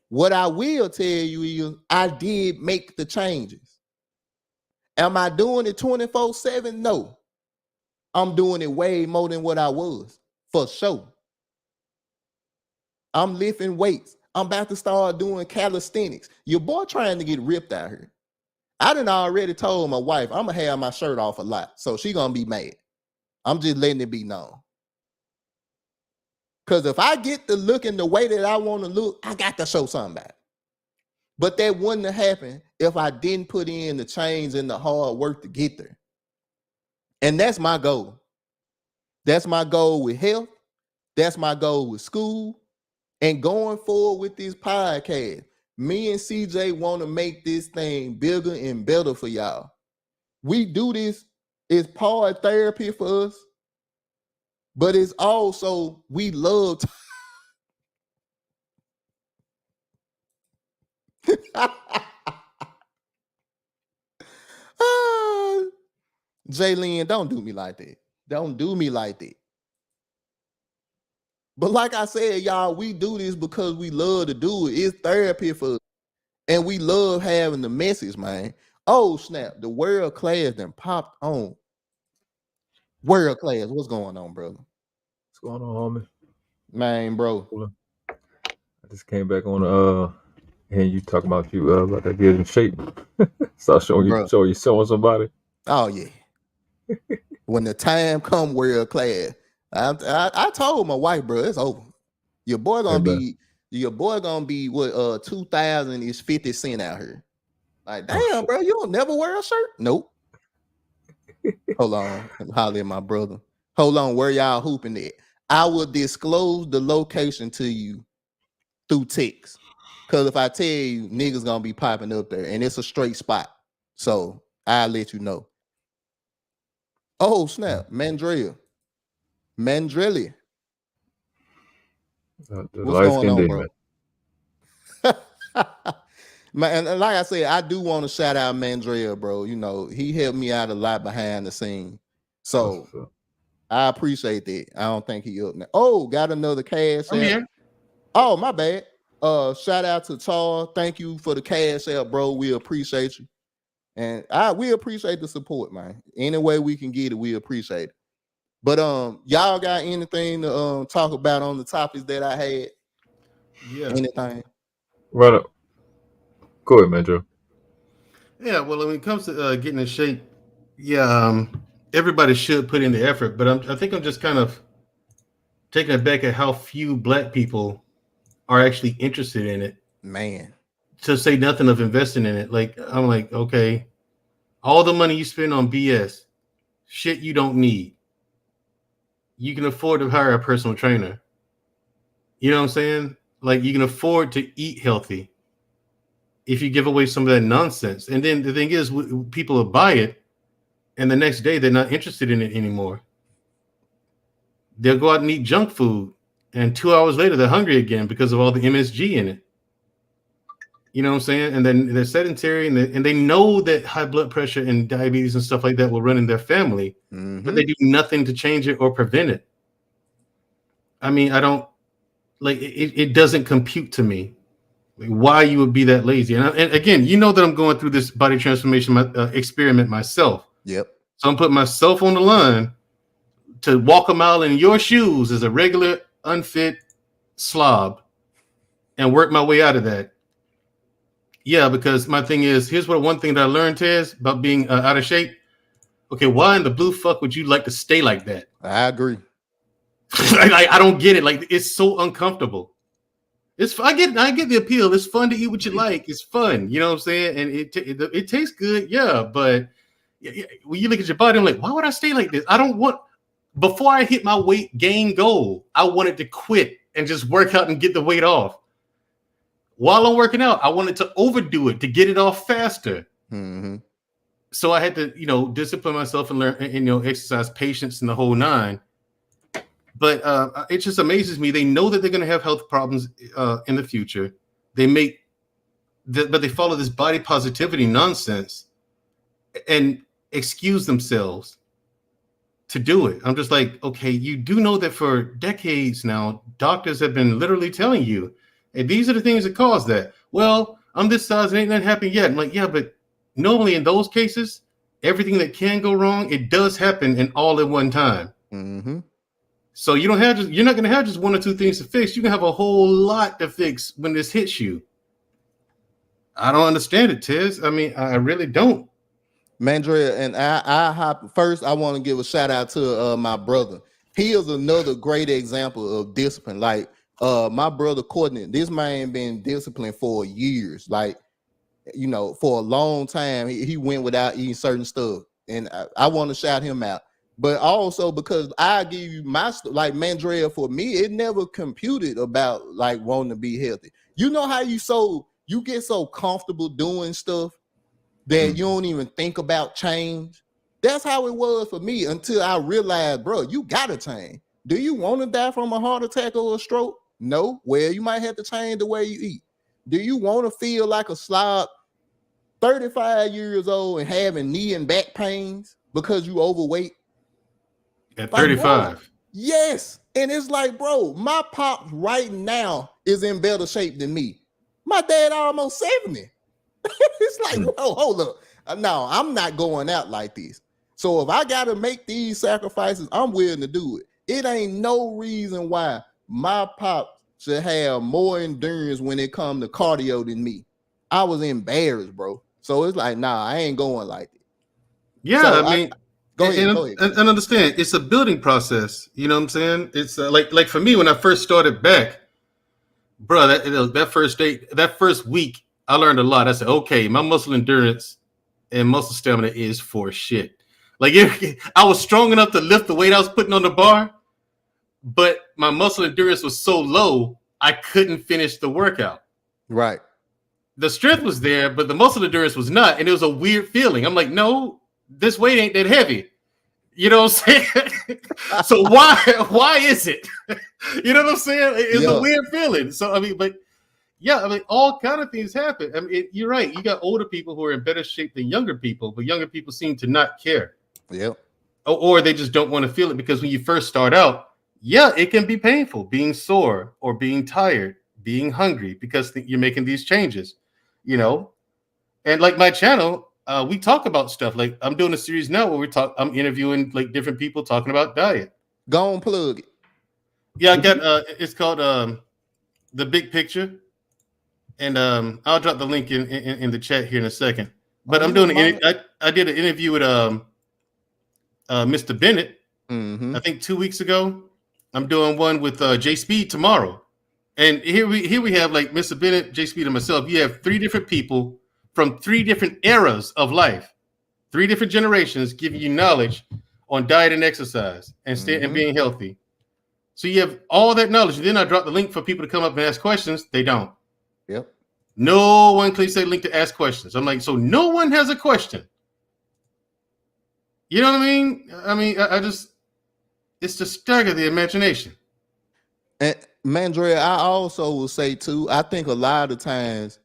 What I will tell you is I did make the changes. Am I doing it 24/7? No. I'm doing it way more than what I was, for sure. I'm lifting weights. I'm about to start doing calisthenics. Your boy trying to get ripped out here. I done already told my wife I'm gonna have my shirt off a lot, so she gonna be mad. I'm just letting it be known. Because if I get the look in the way that I want to look, I got to show something back. But that wouldn't have happened if I didn't put in the change and the hard work to get there. And that's my goal. That's my goal with health. That's my goal with school. And going forward with this podcast, me and CJ want to make this thing bigger and better for y'all. We do this, it's part of therapy for us, but it's also, we love Jaylene, don't do me like that. Don't do me like that. But like I said, y'all, we do this because we love to do it. It's therapy for us. And we love having the message, man. Oh, snap. The world class then popped on. World class. What's going on, brother? What's going on, homie? Man, bro. I just came back on and you talking about you about to get in shape. Start showing you showing somebody. Oh yeah. When the time come, world class. I told my wife, bro, it's over. Your boy gonna be what 2,000 is 50 cents out here. Like, damn, bro, you don't never wear a shirt? Nope. Hold on. I'm hollering at my brother. Hold on, where y'all hooping at? I will disclose the location to you through text. Because if I tell you, niggas gonna be popping up there, and it's a straight spot. So I'll let you know. Oh, snap. Mandrell. Mandrelli. What's going on, bro? Man, and like I said, I do want to shout out Mandrell, bro. You know, he helped me out a lot behind the scenes. So I appreciate that. I don't think he up now. Oh, got another cash app. Here. Oh, my bad. Shout out to Charles. Thank you for the cash app, bro. We appreciate you. And we appreciate the support, man. Any way we can get it, we appreciate it. But y'all got anything to talk about on the topics that I had? Yeah. Anything? Right up. Go ahead, man, Joe. Yeah. Well, when it comes to getting in shape, yeah, everybody should put in the effort. But I think I'm just kind of taken aback at how few Black people are actually interested in it. Man. To say nothing of investing in it. Like I'm like, okay, all the money you spend on BS, shit you don't need. You can afford to hire a personal trainer. You know what I'm saying? Like you can afford to eat healthy if you give away some of that nonsense. And then the thing is, people will buy it, and the next day they're not interested in it anymore. They'll go out and eat junk food, and 2 hours later they're hungry again because of all the MSG in it. You know what I'm saying? And then they're sedentary, and they know that high blood pressure and diabetes and stuff like that will run in their family, but they do nothing to change it or prevent it. I mean, I don't like it doesn't compute to me why you would be that lazy. And again, you know that I'm going through this body transformation experiment myself. Yep. So I'm putting myself on the line to walk a mile in your shoes as a regular unfit slob and work my way out of that. Yeah, because my thing is, here's what one thing that I learned, Tez, about being out of shape. Okay, why in the blue fuck would you like to stay like that? I agree. I don't get it. Like it's so uncomfortable. I get the appeal. It's fun to eat what you like. It's fun, you know what I'm saying? And it tastes good, yeah. But when you look at your body, I'm like, why would I stay like this? I don't want. Before I hit my weight gain goal, I wanted to quit and just work out and get the weight off. While I'm working out, I wanted to overdo it to get it off faster. Mm-hmm. So I had to, discipline myself and learn and exercise patience and the whole nine. But it just amazes me. They know that they're going to have health problems in the future. But they follow this body positivity nonsense and excuse themselves to do it. I'm just like, okay, you do know that for decades now, doctors have been literally telling you, and these are the things that cause that. Well, I'm this size and ain't nothing happened yet. I'm like, yeah, but normally in those cases, everything that can go wrong, it does happen and all at one time. Mm-hmm. So you're not going to have just one or two things to fix. You can have a whole lot to fix when this hits you. I don't understand it, Tiz. I mean, I really don't. Mandrea, and I want to give a shout out to my brother. He is another great example of discipline. Like my brother Courtney, this man been disciplined for years. Like, for a long time, he went without eating certain stuff. And I want to shout him out. But also because I give you my, like Mandrea, for me, it never computed about like wanting to be healthy. You know how you get so comfortable doing stuff that you don't even think about change. That's how it was for me until I realized, bro, you gotta change. Do you want to die from a heart attack or a stroke? No. Well, you might have to change the way you eat. Do you want to feel like a slob 35 years old and having knee and back pains because you overweight? At 35. Bro, yes. And it's like, bro, my pop right now is in better shape than me. My dad almost 70. It's like, whoa, hold up. No, I'm not going out like this. So if I got to make these sacrifices, I'm willing to do it. It ain't no reason why my pop should have more endurance when it comes to cardio than me. I was embarrassed, bro. So it's like, nah, I ain't going like it. Yeah, So I mean, go ahead. And understand, it's a building process. You know what I'm saying? It's like for me, when I first started back, bro, that first day, that first week, I learned a lot. I said, okay, my muscle endurance and muscle stamina is for shit. Like I was strong enough to lift the weight I was putting on the bar, but my muscle endurance was so low, I couldn't finish the workout. Right. The strength was there, but the muscle endurance was not. And it was a weird feeling. I'm like, no, this weight ain't that heavy. You know what I'm saying? So why is it? You know what I'm saying? It's a weird feeling. So, I mean, but yeah, I mean, all kind of things happen. I mean, you're right. You got older people who are in better shape than younger people, but younger people seem to not care. Yep. Or they just don't want to feel it, because when you first start out, yeah, it can be painful being sore or being tired, being hungry, because you're making these changes, And like my channel, we talk about stuff. Like I'm doing a series now where I'm interviewing like different people talking about diet. Go on, plug it. Yeah, I got it's called the big picture, and I'll drop the link in the chat here in a second. But I'm doing I did an interview with Mr. Bennett. Mm-hmm. I think 2 weeks ago. I'm doing one with Jay Speed tomorrow, and here we have like Mr. Bennett, Jay Speed, and myself. You have 3 different people from 3 different eras of life, 3 different generations, giving you knowledge on diet and exercise and and being healthy. So you have all that knowledge, and then I drop the link for people to come up and ask questions. They don't. Yep. No one clicks that link to ask questions. I'm like, so no one has a question. You know what I mean? I just. It's to stagger the imagination. And Mandre, I also will say too, I think a lot of times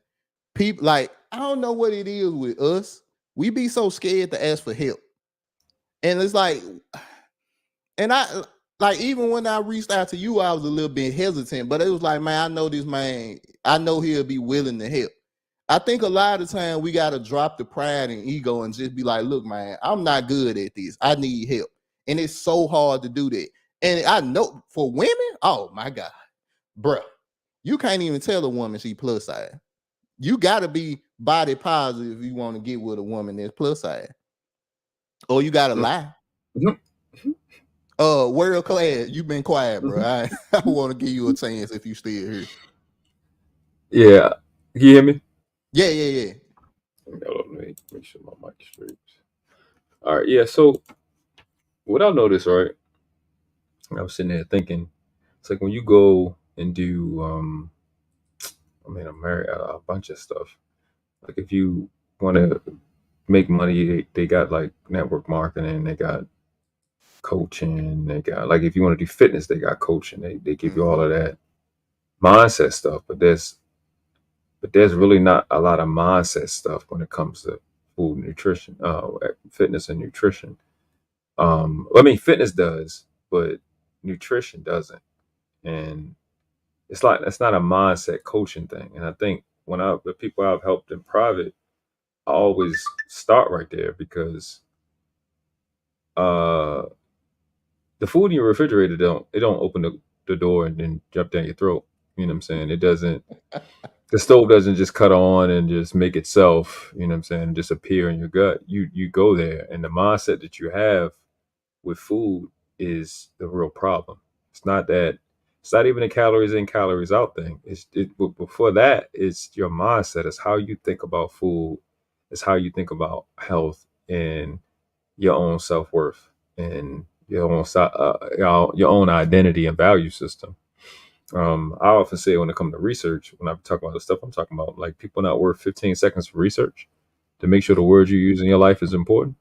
people like, I don't know what it is with us. We be so scared to ask for help. And it's like, and I like, even when I reached out to you, I was a little bit hesitant, but it was like, man, I know this man, I know he'll be willing to help. I think a lot of time we got to drop the pride and ego and just be like, look, man, I'm not good at this. I need help. And it's so hard to do that. And I know for women, oh my God, bro, you can't even tell a woman she plus size. You got to be body positive if you want to get with a woman that's plus size. Or you got to lie. World class, you've been quiet, bro. I want to give you a chance if you still here. Yeah. Can you hear me? Yeah. Let me make sure my mic is straight. All right. Yeah. So what I noticed, right? I was sitting there thinking, it's like when you go and do, I'm married a bunch of stuff. Like if you want to make money, they got like network marketing, they got coaching, they got like if you want to do fitness, they got coaching. They give you all of that mindset stuff, but there's really not a lot of mindset stuff when it comes to food, nutrition, fitness and nutrition. Fitness does, but nutrition doesn't. And it's not a mindset coaching thing. And I think the people I've helped in private, I always start right there because the food in your refrigerator don't open the door and then jump down your throat. You know what I'm saying? It doesn't. The stove doesn't just cut on and just make itself, you know what I'm saying, disappear in your gut. You go there, and the mindset that you have with food is the real problem. It's not even a calories in, calories out thing. But before that, it's your mindset. It's how you think about food. It's how you think about health and your own self-worth and your own identity and value system. I often say when it comes to research, when I talk about the stuff I'm talking about, like people not worth 15 seconds for research to make sure the words you use in your life is important.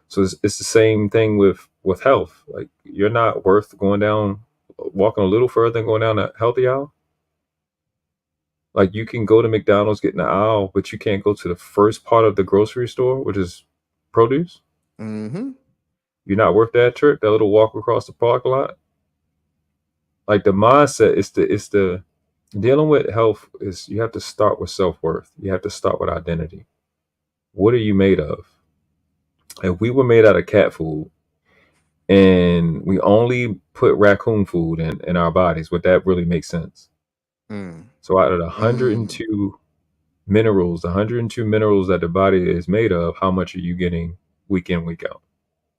So it's the same thing with health. Like you're not worth walking a little further and going down a healthy aisle. Like you can go to McDonald's, get in the aisle, but you can't go to the first part of the grocery store, which is produce. Mm-hmm. You're not worth that trip, that little walk across the parking lot. Like the mindset is the dealing with health is you have to start with self-worth. You have to start with identity. What are you made of? If we were made out of cat food and we only put raccoon food in our bodies, would that really make sense? So out of the 102 minerals, that the body is made of, how much are you getting week in, week out?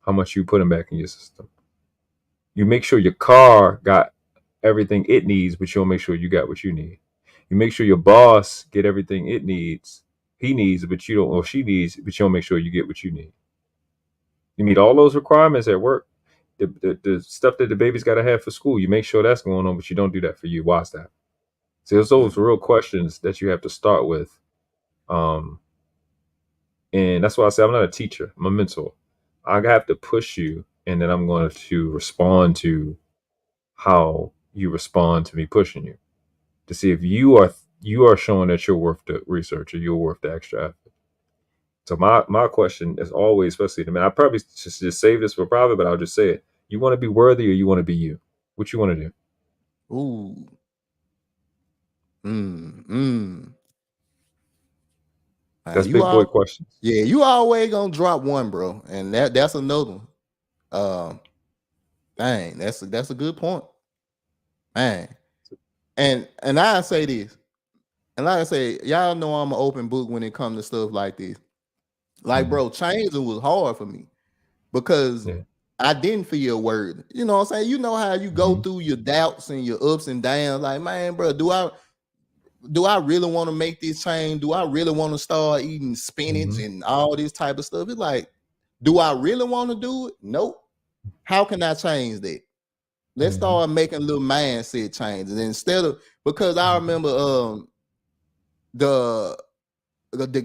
How much are you putting back in your system? You make sure your car got everything it needs, but you don't make sure you got what you need. You make sure your boss get everything he needs, but you don't, or she needs, but you don't make sure you get what you need. You meet all those requirements at work. The stuff that the baby's got to have for school, you make sure that's going on, but you don't do that for you. Why's that? So there's those real questions that you have to start with. And that's why I say I'm not a teacher. I'm a mentor. I have to push you, and then I'm going to respond to how you respond to me pushing you to see if you are showing that you're worth the research or you're worth the extra effort. So my question is always, especially to men, I probably should just save this for private, but I'll just say it. You want to be worthy or you want to be you? What you want to do? Ooh. That's big boy questions. Yeah, you always gonna drop one, bro, and that's another one. Dang, that's a good point, man. And I say this, and like I say, y'all know I'm an open book when it comes to stuff like this. Like, bro, changing was hard for me because Yeah. I didn't feel worthy. You know what I'm saying? You know how you go through your doubts and your ups and downs. Like, man, bro, do I really want to make this change? Do I really want to start eating spinach and all this type of stuff? It's like, do I really want to do it? Nope. How can I change that? Let's start making little mindset changes instead of, because I remember the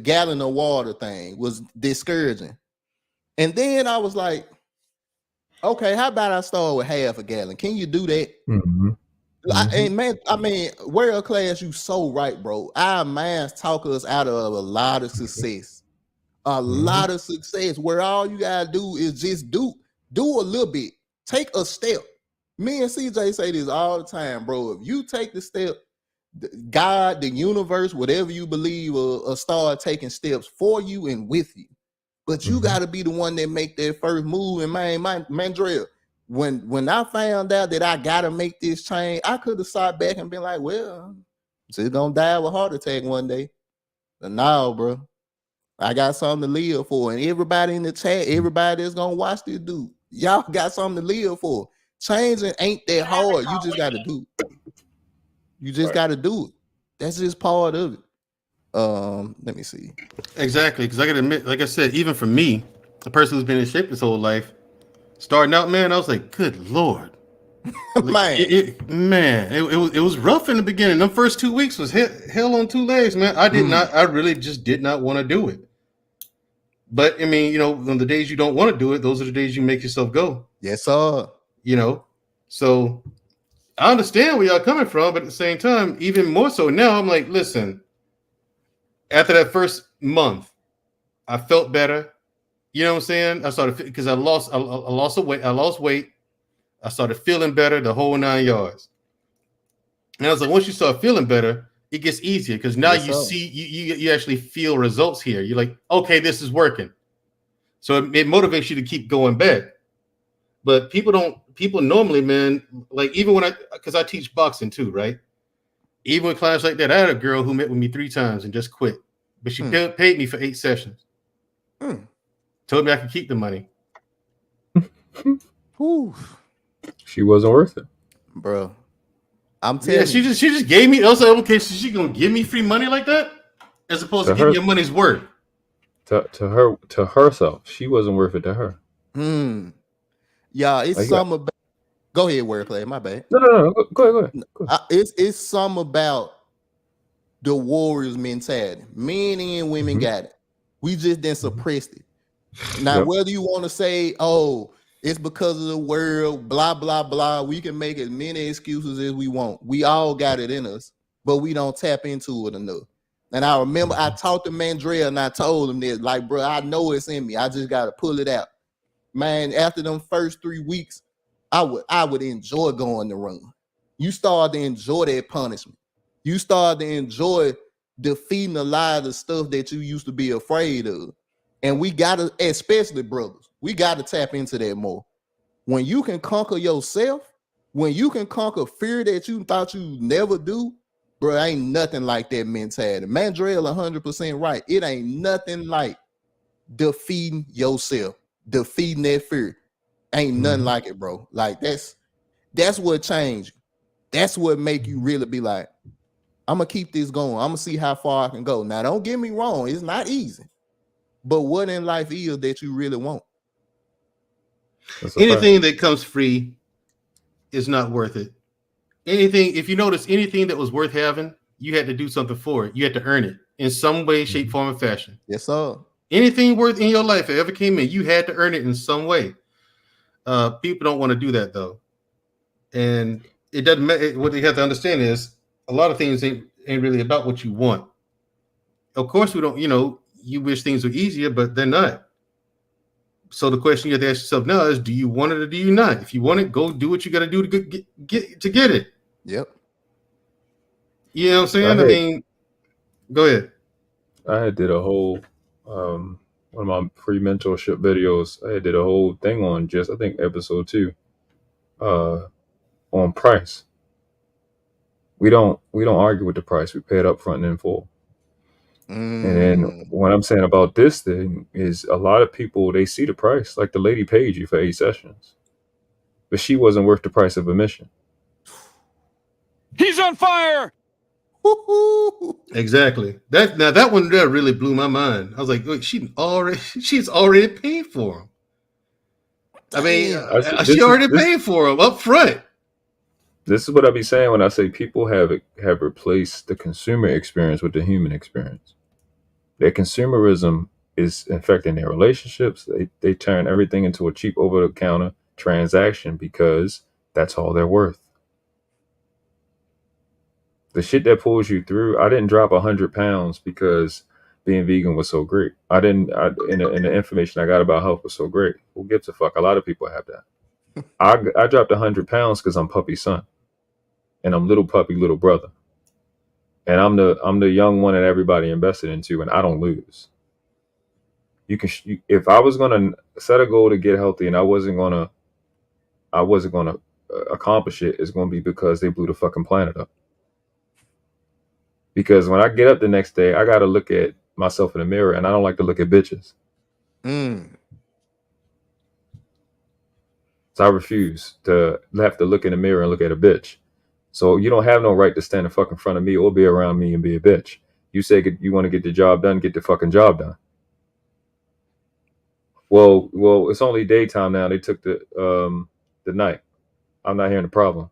gallon of water thing was discouraging. And then I was like, okay, how about I start with half a gallon? Can you do that? And man, I mean, world class, you so right, bro. Our minds talk us out of a lot of success. A lot of success where all you gotta do is just do a little bit. Take a step. Me and CJ say this all the time, bro. If you take the step, God, the universe, whatever you believe, will start taking steps for you and with you. But you got to be the one that make that first move. And man, Mandrell, when I found out that I got to make this change, I could have sat back and been like, well, she's going to die of a heart attack one day. But now, bro, I got something to live for. And everybody in the chat, everybody that's going to watch this dude, y'all got something to live for. Changing ain't that hard. You just got to do it. You just got to do it. That's just part of it. Let me see. Exactly, because I gotta admit, like I said, even for me, a person who's been in shape his whole life, starting out, man, I was like, good Lord. Like, it was rough in the beginning. The first 2 weeks was hell on two legs, man. I really just did not want to do it. But I mean, you know, on the days you don't want to do it, those are the days you make yourself go. Yes, sir. You know, so I understand where y'all coming from, but at the same time, even more so now, I'm like, listen, after that first month, I felt better. You know what I'm saying? I started because I lost weight. I started feeling better, the whole 9 yards. And I was like, once you start feeling better, it gets easier because now you actually feel results here. You're like, okay, this is working. So it motivates you to keep going back. But people normally, man, like even because I teach boxing too, right? Even with class like that, I had a girl who met with me 3 times and just quit. But she paid me for 8 sessions. Told me I could keep the money. She wasn't worth it, bro. I'm telling you. She just gave me. Also, okay, so she gonna give me free money like that, as opposed to giving your money's worth. To herself, she wasn't worth it to her. Yeah, it's like something about. Go ahead, wordplay. My bad. No. Go ahead. It's something about the Warriors mentality. Men and women got it. We just then suppressed it. Now, whether you want to say, "Oh, it's because of the world," blah blah blah, we can make as many excuses as we want. We all got it in us, but we don't tap into it enough. And I remember I talked to Mandrell and I told him this, like, bro, I know it's in me. I just got to pull it out. Man, after them first 3 weeks, I would enjoy going to run. You start to enjoy that punishment. You start to enjoy defeating a lot of the stuff that you used to be afraid of. And we got to, especially brothers, we got to tap into that more. When you can conquer yourself, when you can conquer fear that you thought you'd never do, bro, ain't nothing like that mentality. Mandrell 100% right. It ain't nothing like defeating yourself, defeating that fear. Ain't nothing like it, bro. Like that's what changed. That's what make you really be like, I'm gonna keep this going. I'm gonna see how far I can go. Now, don't get me wrong, it's not easy. But what in life is that you really want? Anything that comes free is not worth it. Anything, if you notice, anything that was worth having, you had to do something for it. You had to earn it in some way, shape, form, or fashion. Yes, sir. Anything worth in your life that ever came in, you had to earn it in some way. People don't want to do that though, and it doesn't matter. What they have to understand is a lot of things ain't really about what you want. Of course, we don't. You know, you wish things were easier, but they're not. So the question you have to ask yourself now is: do you want it or do you not? If you want it, go do what you got to do to get it. Yep. You know what I'm saying? I mean, go ahead. I did a whole one of my free mentorship videos. I did a whole thing on just, I think, episode 2 on price. We don't argue with the price. We pay it up front and in full. And then what I'm saying about this thing is a lot of people, they see the price. Like the lady paid you for 8 sessions, but she wasn't worth the price of admission. He's on fire. Exactly. That one there really blew my mind. I was like, look, she's already paid for him. I mean, she already paid for him up front. This is what I be saying when I say people have replaced the consumer experience with the human experience. Their consumerism is infecting their relationships. They turn everything into a cheap over-the-counter transaction because that's all they're worth. The shit that pulls you through, I didn't drop 100 pounds because being vegan was so great. In the information I got about health was so great. Who gives a fuck? A lot of people have that. I dropped 100 pounds because I'm puppy son, and I'm little puppy little brother, and I'm the young one that everybody invested into, and I don't lose. If I was gonna set a goal to get healthy, and I wasn't gonna accomplish it, it's gonna be because they blew the fucking planet up. Because when I get up the next day, I gotta look at myself in the mirror, and I don't like to look at bitches. So I refuse to have to look in the mirror and look at a bitch. So you don't have no right to stand in fucking front of me or be around me and be a bitch. You say you want to get the job done, get the fucking job done. Well, it's only daytime now. They took the night. I'm not hearing the problem.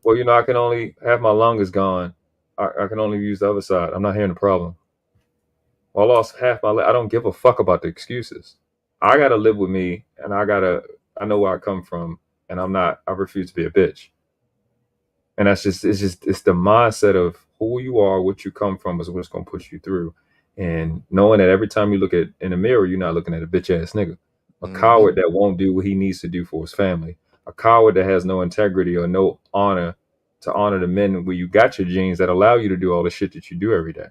Well, I can only have my lung is gone. I can only use the other side. I'm not hearing the problem. Well, I lost half my leg. I don't give a fuck about the excuses. I gotta live with me, and I know where I come from, and I refuse to be a bitch. And it's the mindset of who you are, what you come from is what's gonna push you through. And knowing that every time you look in the mirror, you're not looking at a bitch ass nigga. A coward that won't do what he needs to do for his family. A coward that has no integrity or no honor to honor the men where you got your genes that allow you to do all the shit that you do every day.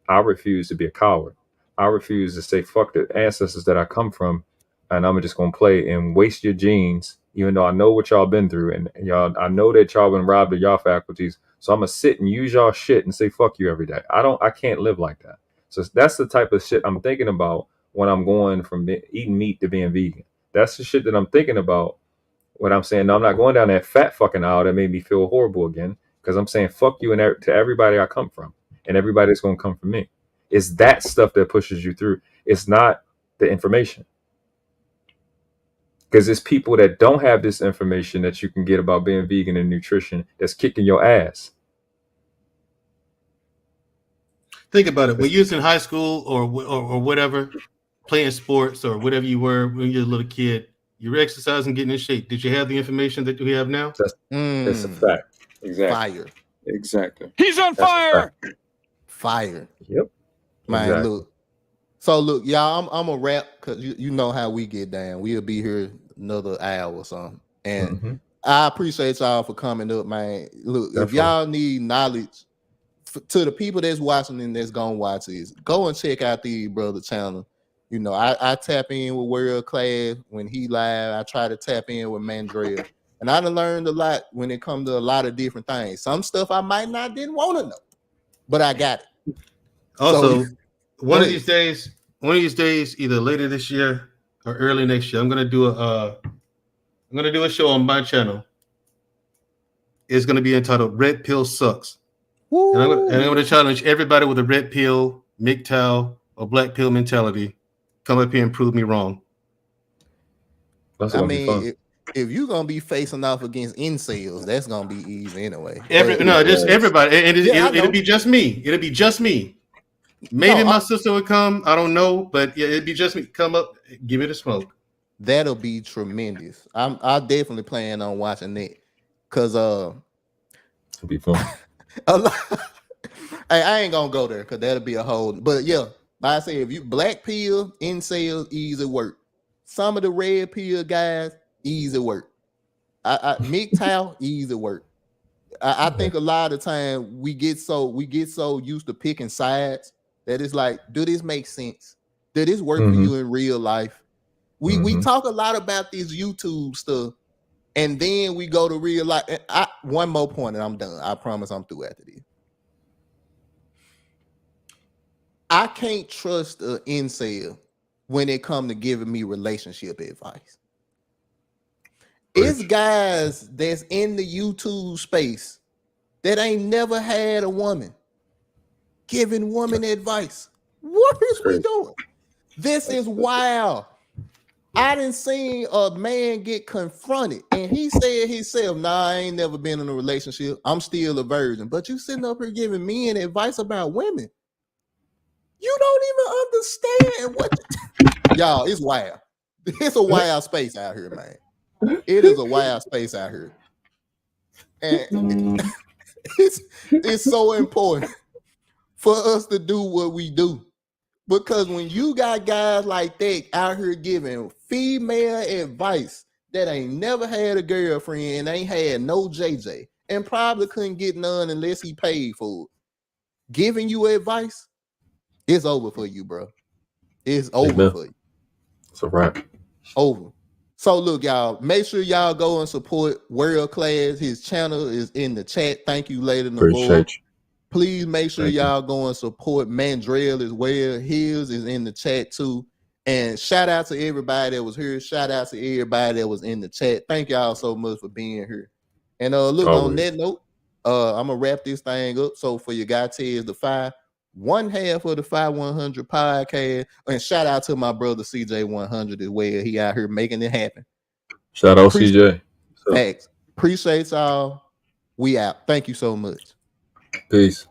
I refuse to be a coward. I refuse to say fuck the ancestors that I come from, and I'm just gonna play and waste your genes, even though I know what y'all been through, and y'all, I know that y'all been robbed of y'all faculties. So I'm gonna sit and use y'all shit and say fuck you every day. I can't live like that. So that's the type of shit I'm thinking about when I'm going from eating meat to being vegan. That's the shit that I'm thinking about when I'm saying, no, I'm not going down that fat fucking aisle that made me feel horrible again, because I'm saying fuck you to everybody I come from, and everybody that's going to come from me. It's that stuff that pushes you through. It's not the information. Because it's people that don't have this information that you can get about being vegan and nutrition that's kicking your ass. Think about it. When you was in high school or whatever, playing sports or whatever you were when you were a little kid, you were exercising, getting in shape. Did you have the information that we have now? That's a fact. Exactly. Fire. Exactly. He's on fire. Fire. Yep. Man, Exactly. look. So look, y'all, I'm a wrap because you know how we get down. We'll be here another hour or something. And I appreciate y'all for coming up, man. Look, Definitely. if y'all need knowledge, to the people that's watching and that's gonna watch this, go and check out the brother channel. I tap in with World Class when he live. I try to tap in with Mandrell. And I done learned a lot when it comes to a lot of different things. Some stuff I didn't want to know, but I got it. Also, So, one of these days, either later this year or early next year, I'm gonna do a show on my channel. It's gonna be entitled "Red Pill Sucks," and I'm gonna challenge everybody with a red pill, MGTOW, or black pill mentality. Come up here and prove me wrong. That's I gonna be fun. mean, if you're gonna be facing off against incels, that's gonna be easy anyway. Just everybody, and it'll know. be just me. It'll be just me. Maybe my sister would come. I don't know, but yeah, it'd be just me. Come up, give me the smoke. That'll be tremendous. I definitely plan on watching that because It'll be fun. I ain't gonna go there because that'll be a whole. But yeah, like I say, if you black pill, incels, easy work. Some of the red pill guys, easy work. MGTOW, easy work. I think a lot of time we get so used to picking sides that it's like, do this make sense? Did this work for you in real life? We talk a lot about this YouTube stuff, And then we go to real life. One more point and I'm done. I promise I'm through after this. I can't trust an incel when it comes to giving me relationship advice. It's guys that's in the YouTube space that ain't never had a woman giving woman advice. What is we doing? This is wild. I done seen a man get confronted and he said himself, nah, I ain't never been in a relationship. I'm still a virgin. But you sitting up here giving men advice about women. You don't even understand what y'all, it's wild. It's a wild space out here, man. It is a wild space out here. And it's so important for us to do what we do. Because when you got guys like that out here giving female advice that ain't never had a girlfriend, ain't had no JJ, and probably couldn't get none unless he paid for it, giving you advice, it's over for you, bro. It's over for you. It's a wrap. Over. So look, y'all, make sure y'all go and support World Class. His channel is in the chat. Thank you, Lady Navour. Appreciate you. Please make sure y'all go and support Mandrell as well. His is in the chat too. And shout out to everybody that was here. Shout out to everybody that was in the chat. Thank y'all so much for being here. And look, on that note, I'm gonna wrap this thing up. So for your guy Tez, one half of the 5100 podcast, and shout out to my brother CJ100 as well. He out here making it happen. Shout out CJ. Thanks. Appreciate y'all. We out. Thank you so much. Peace.